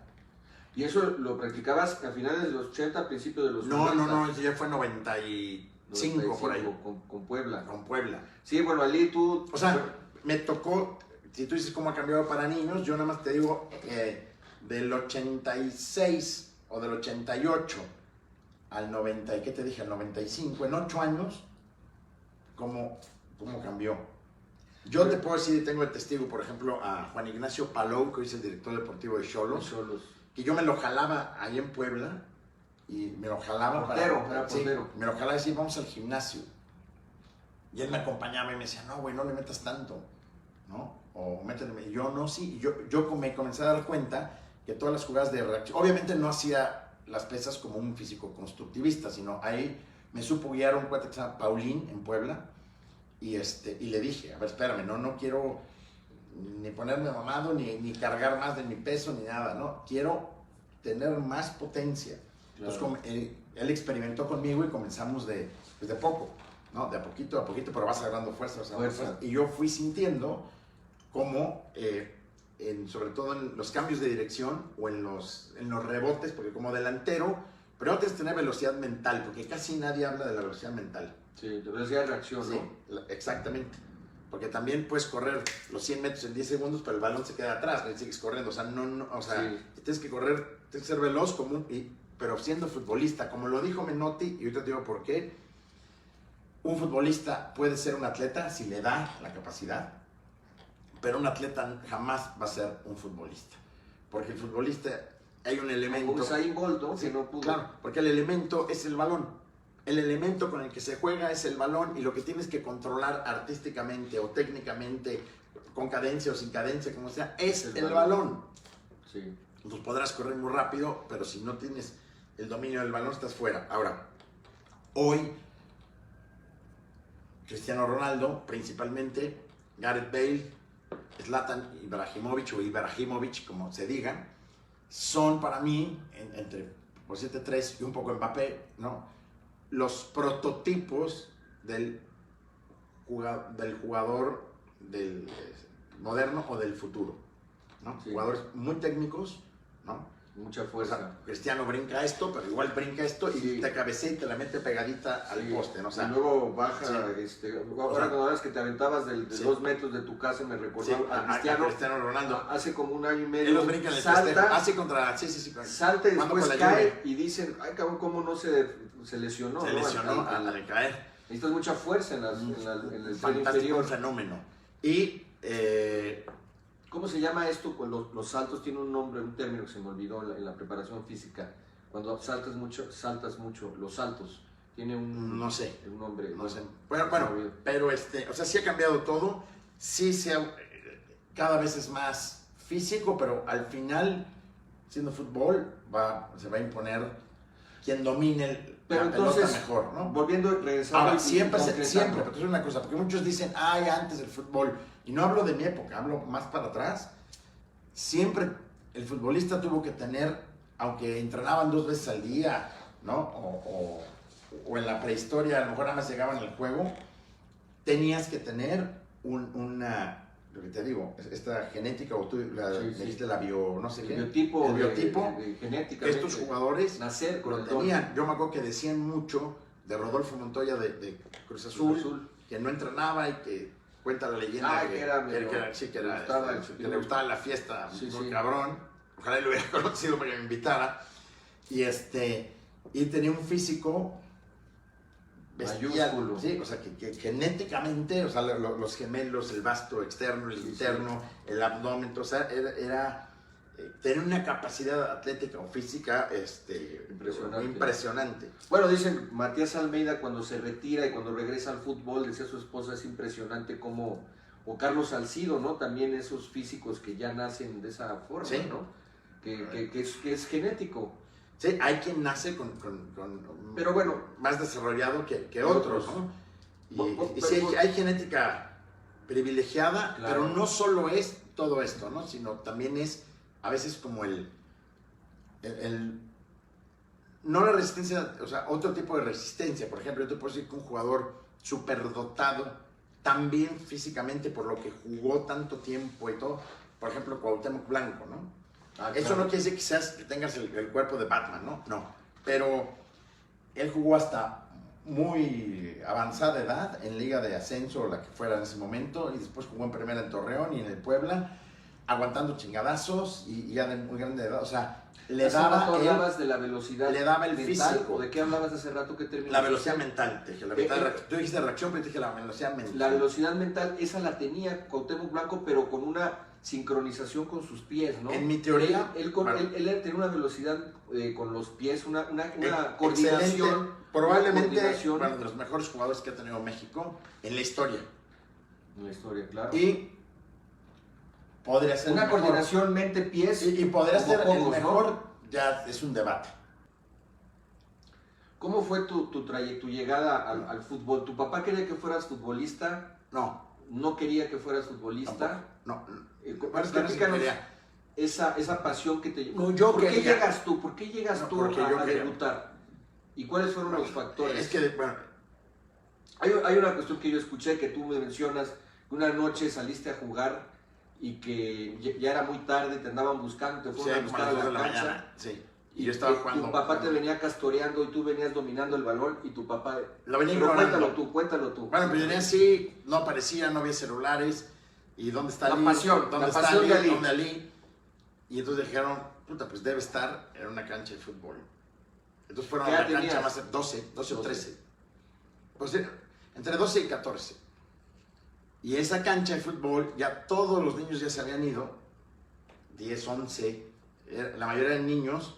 ¿Y eso lo practicabas a finales de los 80, a principios de los 90? No, ya fue 95 por ahí. Con Puebla. Con Puebla. Sí, bueno, Ali tú... O sea, me tocó, si tú dices cómo ha cambiado para niños, yo nada más te digo, del 86 o del 88 al 90, ¿qué te dije? Al 95, en 8 años, ¿cómo cambió? Yo te puedo decir, tengo de testigo, por ejemplo, a Juan Ignacio Palou, que hoy es el director deportivo de Xolos, que yo me lo jalaba ahí en Puebla, y me lo jalaba portero. me lo jalaba y decía, vamos al gimnasio. Y él me acompañaba y me decía, no, güey, no le metas tanto, ¿no? O métele. Y yo, no, sí. Yo me comencé a dar cuenta que todas las jugadas de reacción, obviamente no hacía las pesas como un físico constructivista, sino ahí me supo guiar un cuate que se llama Paulín en Puebla, y le dije, a ver, espérame, no quiero ni ponerme mamado, ni cargar más de mi peso, ni nada, ¿no? Quiero tener más potencia. Claro. Entonces él experimentó conmigo y comenzamos de poco, ¿no? De a poquito, pero vas agarrando fuerza. Y yo fui sintiendo cómo, sobre todo en los cambios de dirección o en los rebotes, porque como delantero, primero tienes que tener velocidad mental, porque casi nadie habla de la velocidad mental. Sí, de velocidad de reacción, sí, ¿no? Exactamente. Porque también puedes correr los 100 metros en 10 segundos, pero el balón se queda atrás, y sigues corriendo. O sea, sí. Tienes que correr, tienes que ser veloz, pero siendo futbolista, como lo dijo Menotti, y ahorita te digo por qué. Un futbolista puede ser un atleta si le da la capacidad, pero un atleta jamás va a ser un futbolista. Porque el futbolista, hay un elemento... Como Usain Bolt, ¿no? Sí, que no pudo. Claro, porque el elemento es el balón. El elemento con el que se juega es el balón, y lo que tienes que controlar artísticamente o técnicamente, con cadencia o sin cadencia, como sea, es el balón. Sí. Entonces podrás correr muy rápido, pero si no tienes el dominio del balón, estás fuera. Ahora, hoy, Cristiano Ronaldo, principalmente, Gareth Bale, Zlatan Ibrahimovic, como se diga, son para mí, entre por 7-3 y un poco Mbappé, ¿no?, los prototipos del jugador moderno o del futuro, ¿no? Sí. Jugadores muy técnicos, ¿no? Mucha fuerza. O sea, Cristiano brinca esto, pero igual brinca esto y te cabecea y te la mete pegadita al poste, ¿no? O sea, y luego baja, ahora cuando hablas que te aventabas de 2 metros de tu casa, me recordó a Cristiano Ronaldo. Hace como 1 año y medio. Él los brinca en el salta, hace contra, salta y después cae y dicen, ay cabrón, cómo no se lesionó. Se lesionó al caer. Necesitas mucha fuerza en el fantástico fenómeno. Y ¿cómo se llama esto? Pues los saltos tienen un nombre, un término que se me olvidó en la preparación física. Cuando saltas mucho, los saltos. Tiene un nombre. No sé. Bueno, pero o sea, sí ha cambiado todo. Sí cada vez es más físico, pero al final, siendo fútbol, se va a imponer quien domine la pelota mejor, ¿no? Volviendo, regresando. Ahora, siempre, pero es una cosa, porque muchos dicen, antes del fútbol, y no hablo de mi época, hablo más para atrás, siempre el futbolista tuvo que tener, aunque entrenaban 2 veces al día, ¿no? O en la prehistoria, a lo mejor nada más llegaban al juego, tenías que tener lo que te digo, esta genética, o tú dijiste la bio, no sé qué. El biotipo, genética. Estos jugadores nacer con lo tenían. Yo me acuerdo que decían mucho de Rodolfo Montoya de Cruz Azul, que no entrenaba y que cuenta la leyenda que le gustaba la fiesta, muy cabrón. Ojalá lo hubiera conocido para que me invitara. Y tenía un físico bestial, sí, o sea, que genéticamente, o sea, los gemelos, el vasto externo, el interno, el abdomen, o sea, era tener una capacidad atlética o física impresionante. Bueno, dicen Matías Almeida, cuando se retira y cuando regresa al fútbol, decía su esposa, es impresionante cómo, o Carlos Salcido, ¿no? También esos físicos que ya nacen de esa forma, ¿sí? ¿No? Que es genético. Sí, hay quien nace con pero bueno, más desarrollado que otros, ¿no? Y sí, hay genética privilegiada, claro, pero no solo es todo esto, ¿no? Sino también es a veces como no la resistencia, o sea, otro tipo de resistencia. Por ejemplo, yo te puedo decir que un jugador superdotado, también físicamente por lo que jugó tanto tiempo y todo, por ejemplo, Cuauhtémoc Blanco, ¿no? Eso claro, no quiere decir que tengas el cuerpo de Batman, ¿no? No, pero él jugó hasta muy avanzada edad en Liga de Ascenso, o la que fuera en ese momento, y después jugó en Primera en Torreón y en el Puebla, aguantando chingadazos y ya de muy grande edad, o sea, Hace rato hablabas de la velocidad le daba el mental, físico. ¿o de qué hablabas hace rato que terminaste? La velocidad mental, te dije, la tú dijiste reacción, pero te dije la velocidad mental. La velocidad mental, esa la tenía Cuauhtémoc Blanco, pero con una sincronización con sus pies, ¿no? En mi teoría, Él tenía una velocidad con los pies, una excelente, coordinación. probablemente una coordinación uno de los mejores jugadores que ha tenido México en la historia. en la historia, claro. Y podría ser una el mejor. coordinación mente-pies. Y podría como ser pocos, el ¿no? mejor, ya es un debate. ¿Cómo fue tu llegada al fútbol? ¿Tu papá quería que fueras futbolista? No, ¿No quería que fueras futbolista? no. Platícanos esa pasión que te... No, yo ¿Por qué quería. llegas tú? ¿Por qué llegas No, tú porque yo a quería. debutar? ¿Y cuáles fueron los factores? Es que, bueno, Hay una cuestión que yo escuché que tú me mencionas, que una noche saliste a jugar y que ya era muy tarde, te andaban buscando, te sí, fueron a como buscar a a las 2 de la la cancha. mañana, sí. Y yo estaba que jugando. Tu papá te venía castoreando y tú venías dominando el balón y tu papá... Lo venía Pero ignorando. cuéntalo tú. Bueno, pues venía así, no aparecía, no había celulares. ¿Y dónde está La Ali? pasión, ¿Dónde la está pasión Ali? de Ali. ¿Dónde Ali? Y entonces dijeron, puta, pues debe estar en una cancha de fútbol. Entonces fueron ¿Qué a edad la cancha tenías? más 12 o 13. Pues entre 12 y 14. Y esa cancha de fútbol, ya todos los niños ya se habían ido, 10, 11, la mayoría eran niños,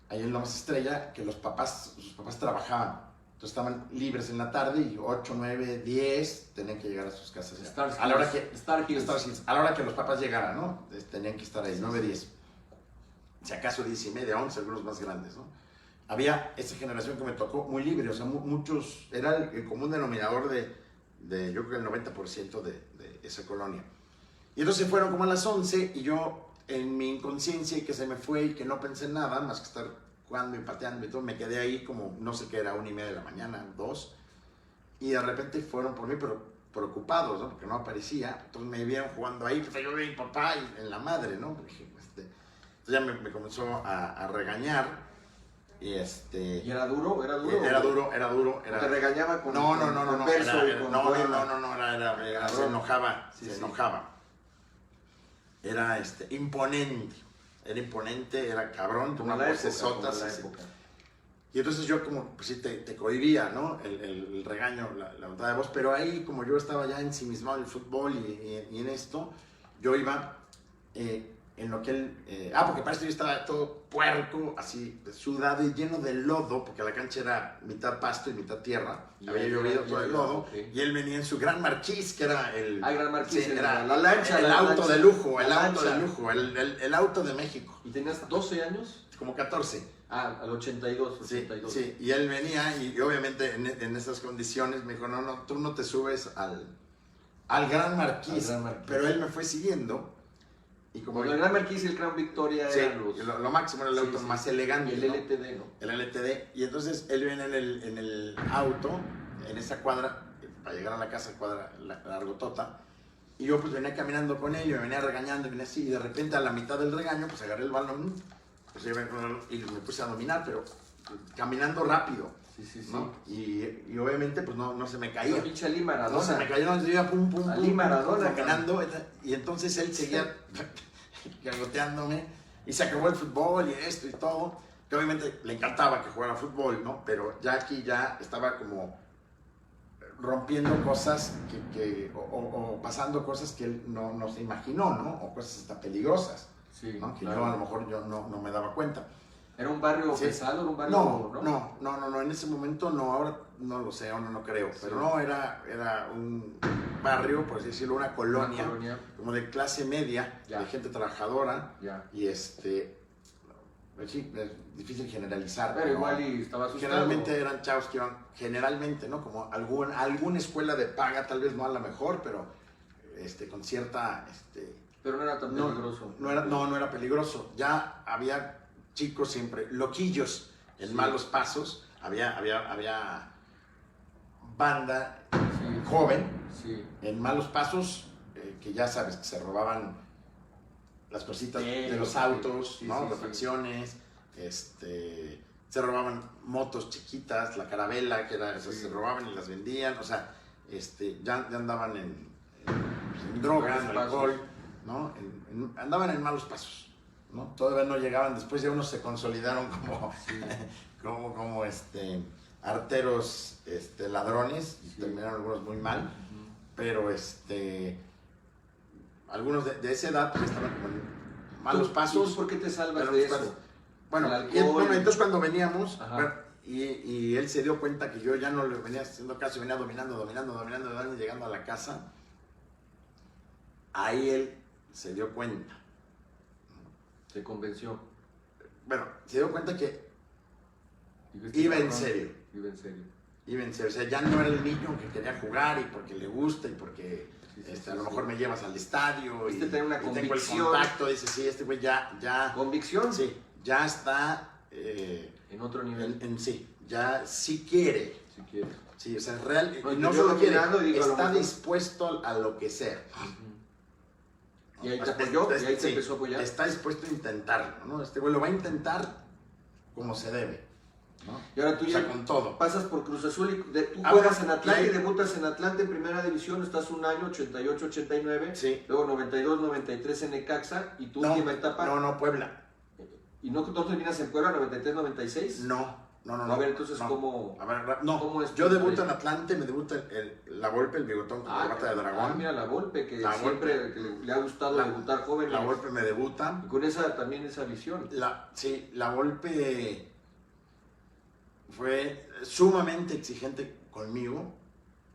ahí en Lomas Estrella, que sus papás trabajaban. Entonces estaban libres en la tarde y 8, 9, 10 tenían que llegar a sus casas. A la hora que Star Hills. a la hora que los papás llegaran, ¿no? Tenían que estar ahí, 9, 10. Si acaso 10 y media, 11, algunos más grandes, ¿no? Había esa generación que me tocó muy libre, o sea, muchos, era el común denominador de yo creo que el 90% de esa colonia. Y entonces fueron como a las 11 y yo, en mi inconsciencia y que se me fue y que no pensé en nada, más que estar jugando y pateando y todo, me quedé ahí como, no sé qué era, 1:30 de la mañana, 2, y de repente fueron por mí, pero preocupados, ¿no? Porque no aparecía, entonces me vieron jugando ahí, pues yo vi a mi papá y en la madre, ¿no? Dije, entonces ya me comenzó a regañar, y ¿Y era duro? Era duro. ¿Te regañaba con No, con verso y con poema? Era, se enojaba, Sí, se sí. enojaba. Era imponente, era cabrón, Como una la vocesota, época. sí. Y entonces yo como, pues sí, te cohibía, ¿no? El regaño, la nota de voz, pero ahí como yo estaba ya ensimismado en el fútbol y en esto, yo iba en lo que él... porque para esto yo estaba todo puerco, así sudado y lleno de lodo, porque la cancha era mitad pasto y mitad tierra, había llovido todo el lodo, okay. y él venía en su Gran Marquis, que era el... Gran Marquis, sí, era la lancha. el la auto lancha, de lujo, la el auto lancha. de lujo, el auto de México, ¿Y tenías 12 años? como 14. Al 82, 82. Sí, y él venía y obviamente en esas condiciones me dijo, no, tú no te subes al Gran Marquis, pero él me fue siguiendo. Y como el Gran Marquis y el Gran Victoria sí, eran los... lo máximo era el auto más elegante. Y el LTD, ¿no? El LTD. Y entonces él viene en el auto, en esa cuadra, para llegar a la casa, cuadra largotota. Y yo pues venía caminando con él, y me venía regañando, y venía así. Y de repente a la mitad del regaño, pues agarré el balón pues, y me puse a dominar, pero caminando rápido. Sí. ¿no? Y obviamente pues no se me caía. Pinche Ali Maradona. No se me cayó, no, yo iba pum, Ali Maradona, caminando, y entonces él seguía gargoteándome, y se acabó el fútbol y esto y todo, que obviamente le encantaba que jugara fútbol, ¿no? Pero ya aquí ya estaba como rompiendo cosas o pasando cosas que él no se imaginó, ¿no? O cosas hasta peligrosas, Sí, ¿no? Que claro. yo a lo mejor no me daba cuenta. ¿Era un barrio Sí. pesado? ¿Era un barrio...? No, en ese momento no, ahora no lo sé, ahora no creo, Sí. pero no, era un barrio, por así decirlo, una colonia, como de clase media, Ya. de gente trabajadora, Ya. y pues sí, es difícil generalizar. Pero ¿no? igual y estaba asustado. Generalmente eran chavos que iban, generalmente, ¿no? Como alguna escuela de paga, tal vez no a la mejor, pero con cierta... Pero no era tan peligroso. No era peligroso. Ya había chicos siempre, loquillos en Sí. malos pasos. Había banda Sí. joven Sí. en malos pasos, que ya sabes, que se robaban las cositas de los autos, sí, ¿no? sí, Refacciones, se robaban motos chiquitas, la carabela, que era, se robaban y las vendían, o sea, ya andaban en drogas, en Malos alcohol. pasos. ¿no? Andaban en malos pasos, ¿no? Todavía no llegaban, después ya unos se consolidaron como, como arteros ladrones, Sí. terminaron algunos muy mal, Ujú. pero algunos de esa edad pues, estaban como en malos pasos. ¿Por qué te salvas Pero, de pues, eso? Bueno, El alcohol. bueno, entonces cuando veníamos, Ajá. bueno, y él se dio cuenta que yo ya no le venía haciendo caso, venía dominando, y llegando a la casa, ahí él se dio cuenta. Te convenció. Bueno, se dio cuenta que Dijo, iba en cabrón, serio. Iba en serio. Iba en serio. O sea, ya no era el niño que quería jugar y porque le gusta y porque Sí, a lo mejor me llevas al estadio y, Tener una y tengo el convicción. contacto. Dice, sí, este güey ya, ¿Convicción? sí, ya está En otro nivel. sí, ya sí quiere. Si quieres. Sí, o sea, real, No, y no yo solo quiere, dominando y digo, a lo está mejor- dispuesto a lo que sea. Y ahí te O sea, apoyó, y ahí te sí, empezó a apoyar. Está dispuesto a intentarlo, ¿no? Este güey lo va a intentar como se debe, ¿no? Y ahora tú O sea, ya con todo. pasas por Cruz Azul y tú Ah, juegas bueno, en Atlante y y ahí- debutas en Atlante en primera división, estás un año, 88, 89, Sí. luego 92, 93 en Necaxa y tu No, última etapa. no, Puebla. ¿Y no terminas en Puebla 93, 96? No. A ver, entonces, no. ¿cómo? A ver, no. ¿Cómo es Yo tu debuto trayectoria? en Atlante, me debuta la Volpe, el bigotón con la bata de dragón. mira, la Volpe, que La siempre Volpe. que le ha gustado La- debutar jóvenes. La Volpe me debuta. Y con también esa visión. Sí, la Volpe fue sumamente exigente conmigo,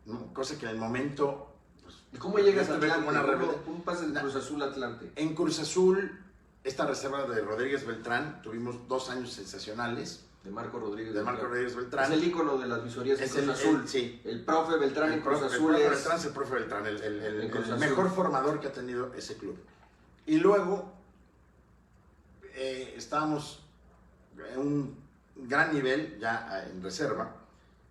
¿no? Cosa que en el momento... Pues, ¿Y cómo llegas yo a tuve Atlante? como una rebelde. ¿Cómo pasas de Cruz Azul a Atlante? En Cruz Azul, esta reserva de Rodríguez Beltrán, tuvimos 2 años sensacionales De Marco Rodríguez. de Marco Rodríguez Es Beltrán. el ícono de las visorías de Es Cruz el- Azul. sí. El profe Beltrán en Cruz El Azul profe es... Beltrán es el profe Beltrán, En Cruz el Azul. mejor formador que ha tenido ese club. Y luego estábamos en un gran nivel ya en reserva,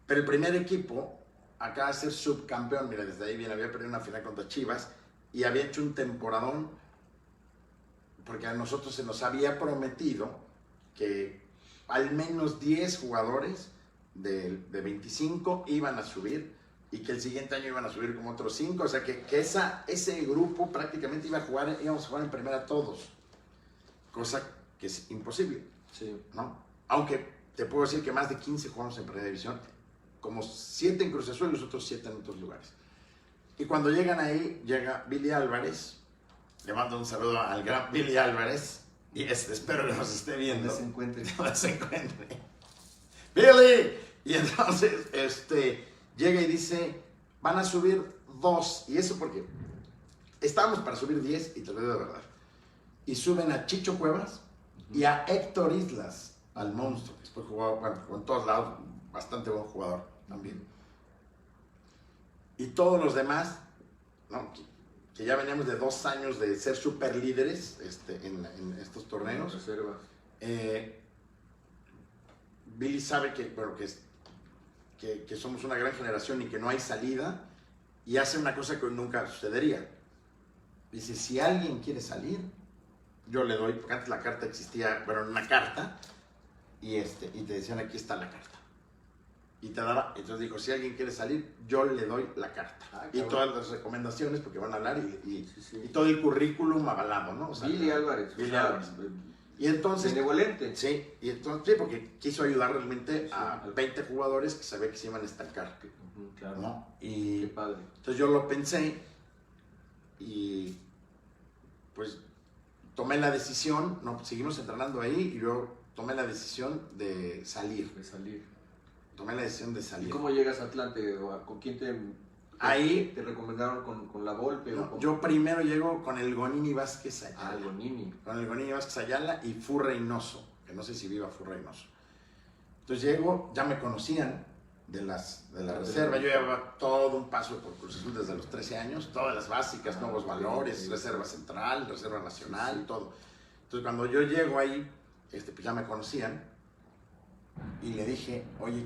pero el primer equipo acaba de ser subcampeón. Mira, desde ahí bien, había perdido una final contra Chivas y había hecho un temporadón porque a nosotros se nos había prometido que al menos 10 jugadores de 25 iban a subir y que el siguiente año iban a subir como otros 5, o sea que ese grupo prácticamente íbamos a jugar en primera todos, cosa que es imposible, Sí. ¿no? Aunque te puedo decir que más de 15 jugamos en primera división, como 7 en Cruz Azul y los otros 7 en otros lugares. Y cuando llegan ahí, llega Billy Álvarez, le mando un saludo al gran Billy Álvarez, y espero que nos esté viendo. Donde se encuentre. Donde se encuentre. ¡Billy! Y entonces, llega y dice, van a subir 2, y eso porque estábamos para subir 10, y te lo digo de verdad. Y suben a Chicho Cuevas y a Héctor Islas, al monstruo. Después jugó, bueno, en todos lados, bastante buen jugador también. Y todos los demás, ¿no? que ya veníamos de 2 años de ser super líderes en estos torneos. Reservas. Billy sabe que, bueno, que somos una gran generación y que no hay salida, y hace una cosa que nunca sucedería. Dice, si alguien quiere salir, yo le doy, porque antes la carta existía, bueno, una carta, y te decían, aquí está la carta. Y te daba, entonces dijo, si alguien quiere salir, yo le doy la carta. Y todas las recomendaciones, porque van a hablar, y todo el currículum avalado, ¿no? O sea, Billy Álvarez. Billy Álvarez. Y entonces... Benevolente. Sí, y entonces, sí, porque quiso ayudar realmente Sí. a 20 jugadores que sabía que se iban a estancar, Ujú, claro. ¿no? Qué Y padre. entonces yo lo pensé y pues tomé la decisión, no, seguimos entrenando ahí y yo tomé la decisión de salir. De salir. Tomé la decisión de ¿Y salir. cómo llegas a Atlante? ¿Con quién Ahí, te recomendaron con la Volpe? no, o con... yo primero llego con el Gonini Vázquez Ayala. Algonini. Con el Gonini Vázquez Ayala y Fu Reynoso, que no sé si viva Fu Reynoso. Entonces llego, ya me conocían de la reserva, yo llevaba todo un paso por Cruz Azul desde los 13 años, todas las básicas, nuevos valores, sí. reserva central, reserva nacional, Sí, sí. todo. Entonces cuando yo llego ahí, pues ya me conocían y le dije, oye,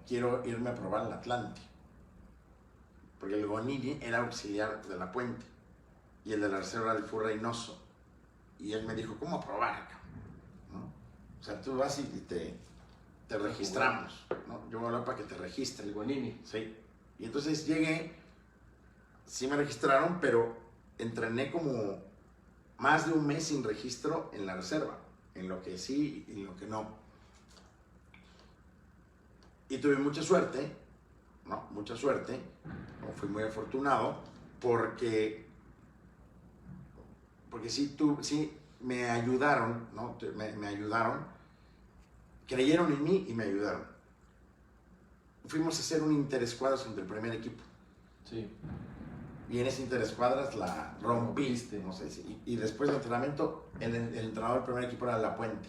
quiero irme a probar al Atlante. Porque el Gonini era auxiliar de la Puente y el de la reserva del Fu Reynoso. Y él me dijo, ¿cómo probar acá? ¿No? O sea, tú vas y te registramos, ¿no? Yo voy a hablar para que te registres. Algonini. Sí. Y entonces llegué, sí me registraron, pero entrené como más de un mes sin registro en la reserva, en lo que sí y en lo que no. Y tuve mucha suerte, ¿no? Mucha suerte, fui muy afortunado, porque sí me ayudaron, ¿no? Me ayudaron, creyeron en mí y me ayudaron. Fuimos a hacer un interescuadras entre el primer equipo. Sí. Y en ese interescuadras la rompí, Rompiste. no sé si. Y después del entrenamiento, el entrenador del primer equipo era La Puente.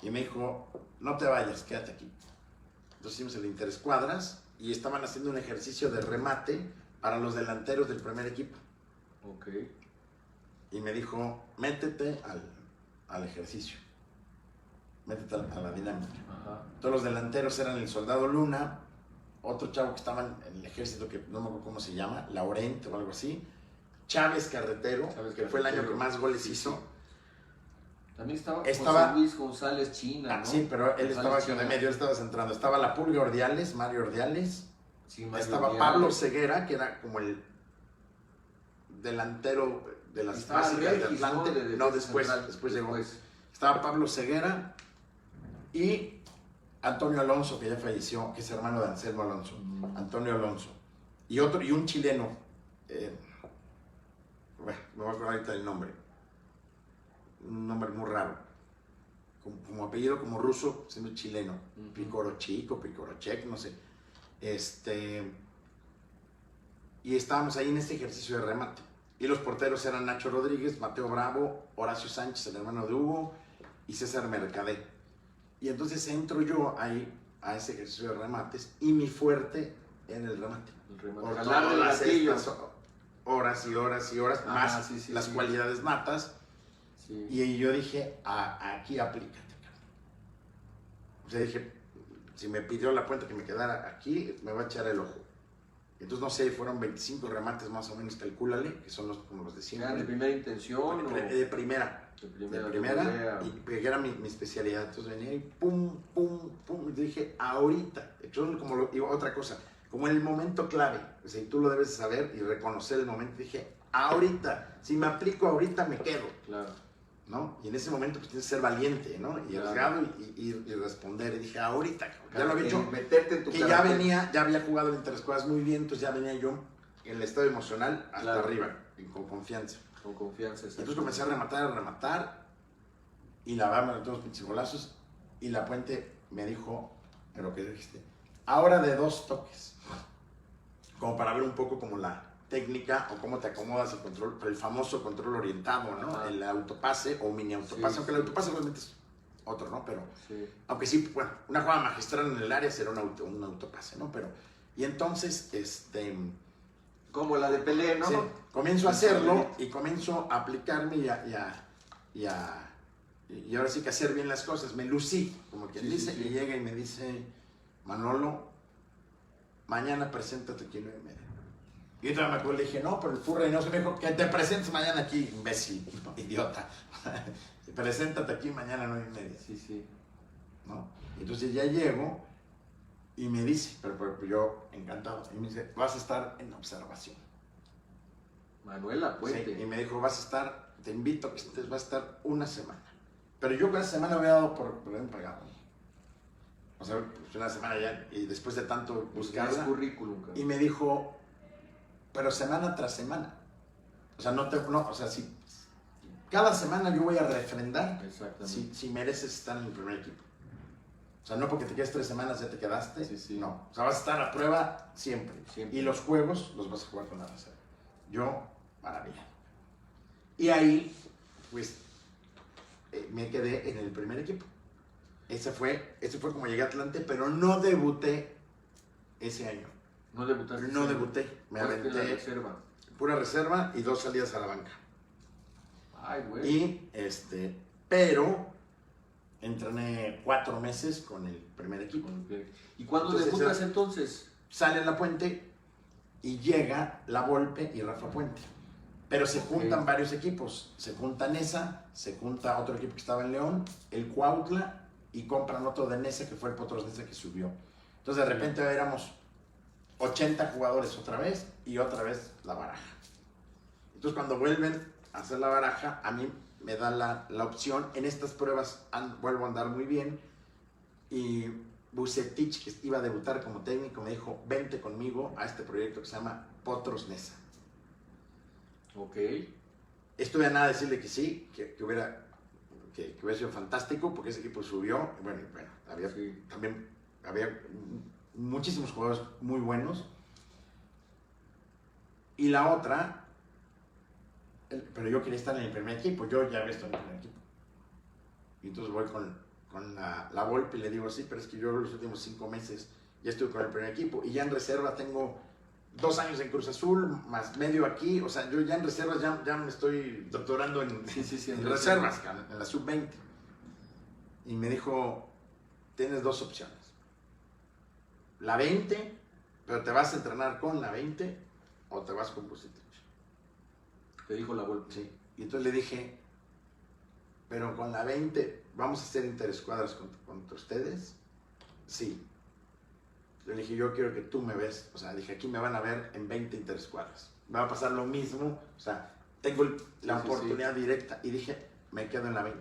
Y me dijo, no te vayas, quédate aquí. Entonces hicimos el interescuadras y estaban haciendo un ejercicio de remate para los delanteros del primer equipo. Ok. Y me dijo, métete al ejercicio. Métete a la dinámica. Ajá. Todos los delanteros eran el Soldado Luna, otro chavo que estaba en el ejército que no me acuerdo cómo se llama, Laurent o algo así, Chávez Carretero, que fue el año que más goles hizo. También estaba Estaba José Luis González China, ¿no? Sí, pero él estaba China. de medio, él estaba centrando. Estaba la Pulga Ordiales, Mario Ordiales. Sí, Mario Estaba Ordiales. Pablo Ceguera, que era como el delantero de las Estaba básicas de Regis, Atlante. ¿no? Después llegó. Después. Estaba Pablo Ceguera y Antonio Alonso, que ya falleció, que es hermano de Anselmo Alonso. Antonio Alonso. Y un chileno. Bueno, me voy a acordar ahorita del nombre. Un nombre muy raro. Como apellido como ruso, siendo chileno. Picorochico, Picorochek, no sé. Y estábamos ahí en este ejercicio de remate. Y los porteros eran Nacho Rodríguez, Mateo Bravo, Horacio Sánchez, el hermano de Hugo, y César Mercader. Y entonces entro yo ahí a ese ejercicio de remates y mi fuerte en el remate. Por todas estas horas y horas y horas, más las cualidades natas. Sí. Y yo dije, aquí aplícate. O sea, dije, si me pidió La Puente que me quedara aquí, me va a echar el ojo. Entonces, no sé, fueron 25 remates más o menos, calcúlale, que son como los de siempre. ¿Eran de primera intención? De primera. De primera, y que era mi especialidad. Entonces venía y pum, pum, pum. Y dije, ahorita. Entonces, otra cosa, como en el momento clave, o sea, y tú lo debes de saber y reconocer el momento, dije, ahorita. Si me aplico ahorita, me quedo. Claro. ¿No? Y en ese momento pues tienes que ser valiente, ¿no? Y arriesgado y responder. Y dije, ahorita, ya lo había hecho. Meterte en tu que carácter. ya había jugado el interescuadras muy bien, entonces ya venía yo en el estado emocional hasta arriba, y con confianza. Con confianza. Entonces comencé a rematar, y la verdad me metí unos pinches golazos, y La Puente me dijo, pero ¿qué dijiste? Ahora de 2 toques, como para ver un poco como la técnica o cómo te acomodas el control, el famoso control orientado, ¿no? Ajá. El autopase o mini autopase, Sí, aunque el autopase obviamente es otro, ¿no? Pero, Sí. aunque sí, bueno, una jugada magistral en el área será un autopase, ¿no? Pero, y entonces, Como la de Pelé, ¿no? sí, comienzo a hacerlo y comienzo a aplicarme y ahora sí que hacer bien las cosas. Me lucí, como quien dice, y llega y me dice, Manolo, mañana preséntate aquí 9:30. Y yo todavía me acuerdo, le dije, no, pero el Furra Reynoso me dijo que te presentes mañana aquí, imbécil, idiota. Preséntate aquí mañana 9:30. Sí. ¿No? Entonces ya llego y me dice, pero yo encantado, y me dice, vas a estar en observación. Manuel La Puente. Sí, y me dijo, te invito a que estés, vas a estar una semana. Pero yo cada semana había dado por haber pagado. O sea, pues una semana ya, y después de tanto buscarla. Currículum, cara. Y me dijo, pero semana tras semana. O sea, si cada semana yo voy a refrendar si mereces estar en el primer equipo. O sea, no porque te quedes 3 semanas ya te quedaste. Sí. No. O sea, vas a estar a prueba siempre. Y los juegos los vas a jugar con la reserva. Yo, maravilla. Y ahí, pues, me quedé en el primer equipo. Ese fue como llegué a Atlante, pero no debuté ese año. ¿No debutaste? No debuté. Me aventé reserva. Pura reserva y 2 salidas a la banca. Ay, güey. Y, pero entrené 4 meses con el primer equipo. ¿Y cuándo debutas entonces? Sale La Puente y llega La Volpe y Rafa Puente. Pero se juntan varios equipos. Se junta Nesa, se junta otro equipo que estaba en León, el Cuautla, y compran otro de Nesa, que fue el Potros Nesa que subió. Entonces de repente éramos 80 jugadores otra vez y otra vez la baraja. Entonces cuando vuelven a hacer la baraja, a mí me da la opción. En estas pruebas vuelvo a andar muy bien. Y Vucetich, que iba a debutar como técnico, me dijo, vente conmigo a este proyecto que se llama Potros Nesa. Ok. Estuve a nada de decirle que sí, que hubiera sido fantástico, porque ese equipo subió. Bueno, también había muchísimos jugadores muy buenos. Y la otra, pero yo quería estar en el primer equipo, yo ya había estado en el primer equipo. Y entonces voy con la Volpe y le digo, sí, pero es que yo los últimos 5 meses ya estuve con el primer equipo y ya en reserva tengo 2 años en Cruz Azul, más medio aquí, o sea, yo ya en reservas ya me estoy doctorando en reservas, en la sub-20. Y me dijo, tienes 2 opciones. La 20, pero te vas a entrenar con la 20 o te vas con Vucetich. Te dijo la Volpe. Sí. Y entonces le dije, pero con la 20, ¿vamos a hacer interescuadras contra ustedes? Sí. Le dije, yo quiero que tú me ves, o sea, dije, aquí me van a ver en 20 interescuadras. Me va a pasar lo mismo, o sea, tengo la oportunidad directa. Y dije, me quedo en la 20.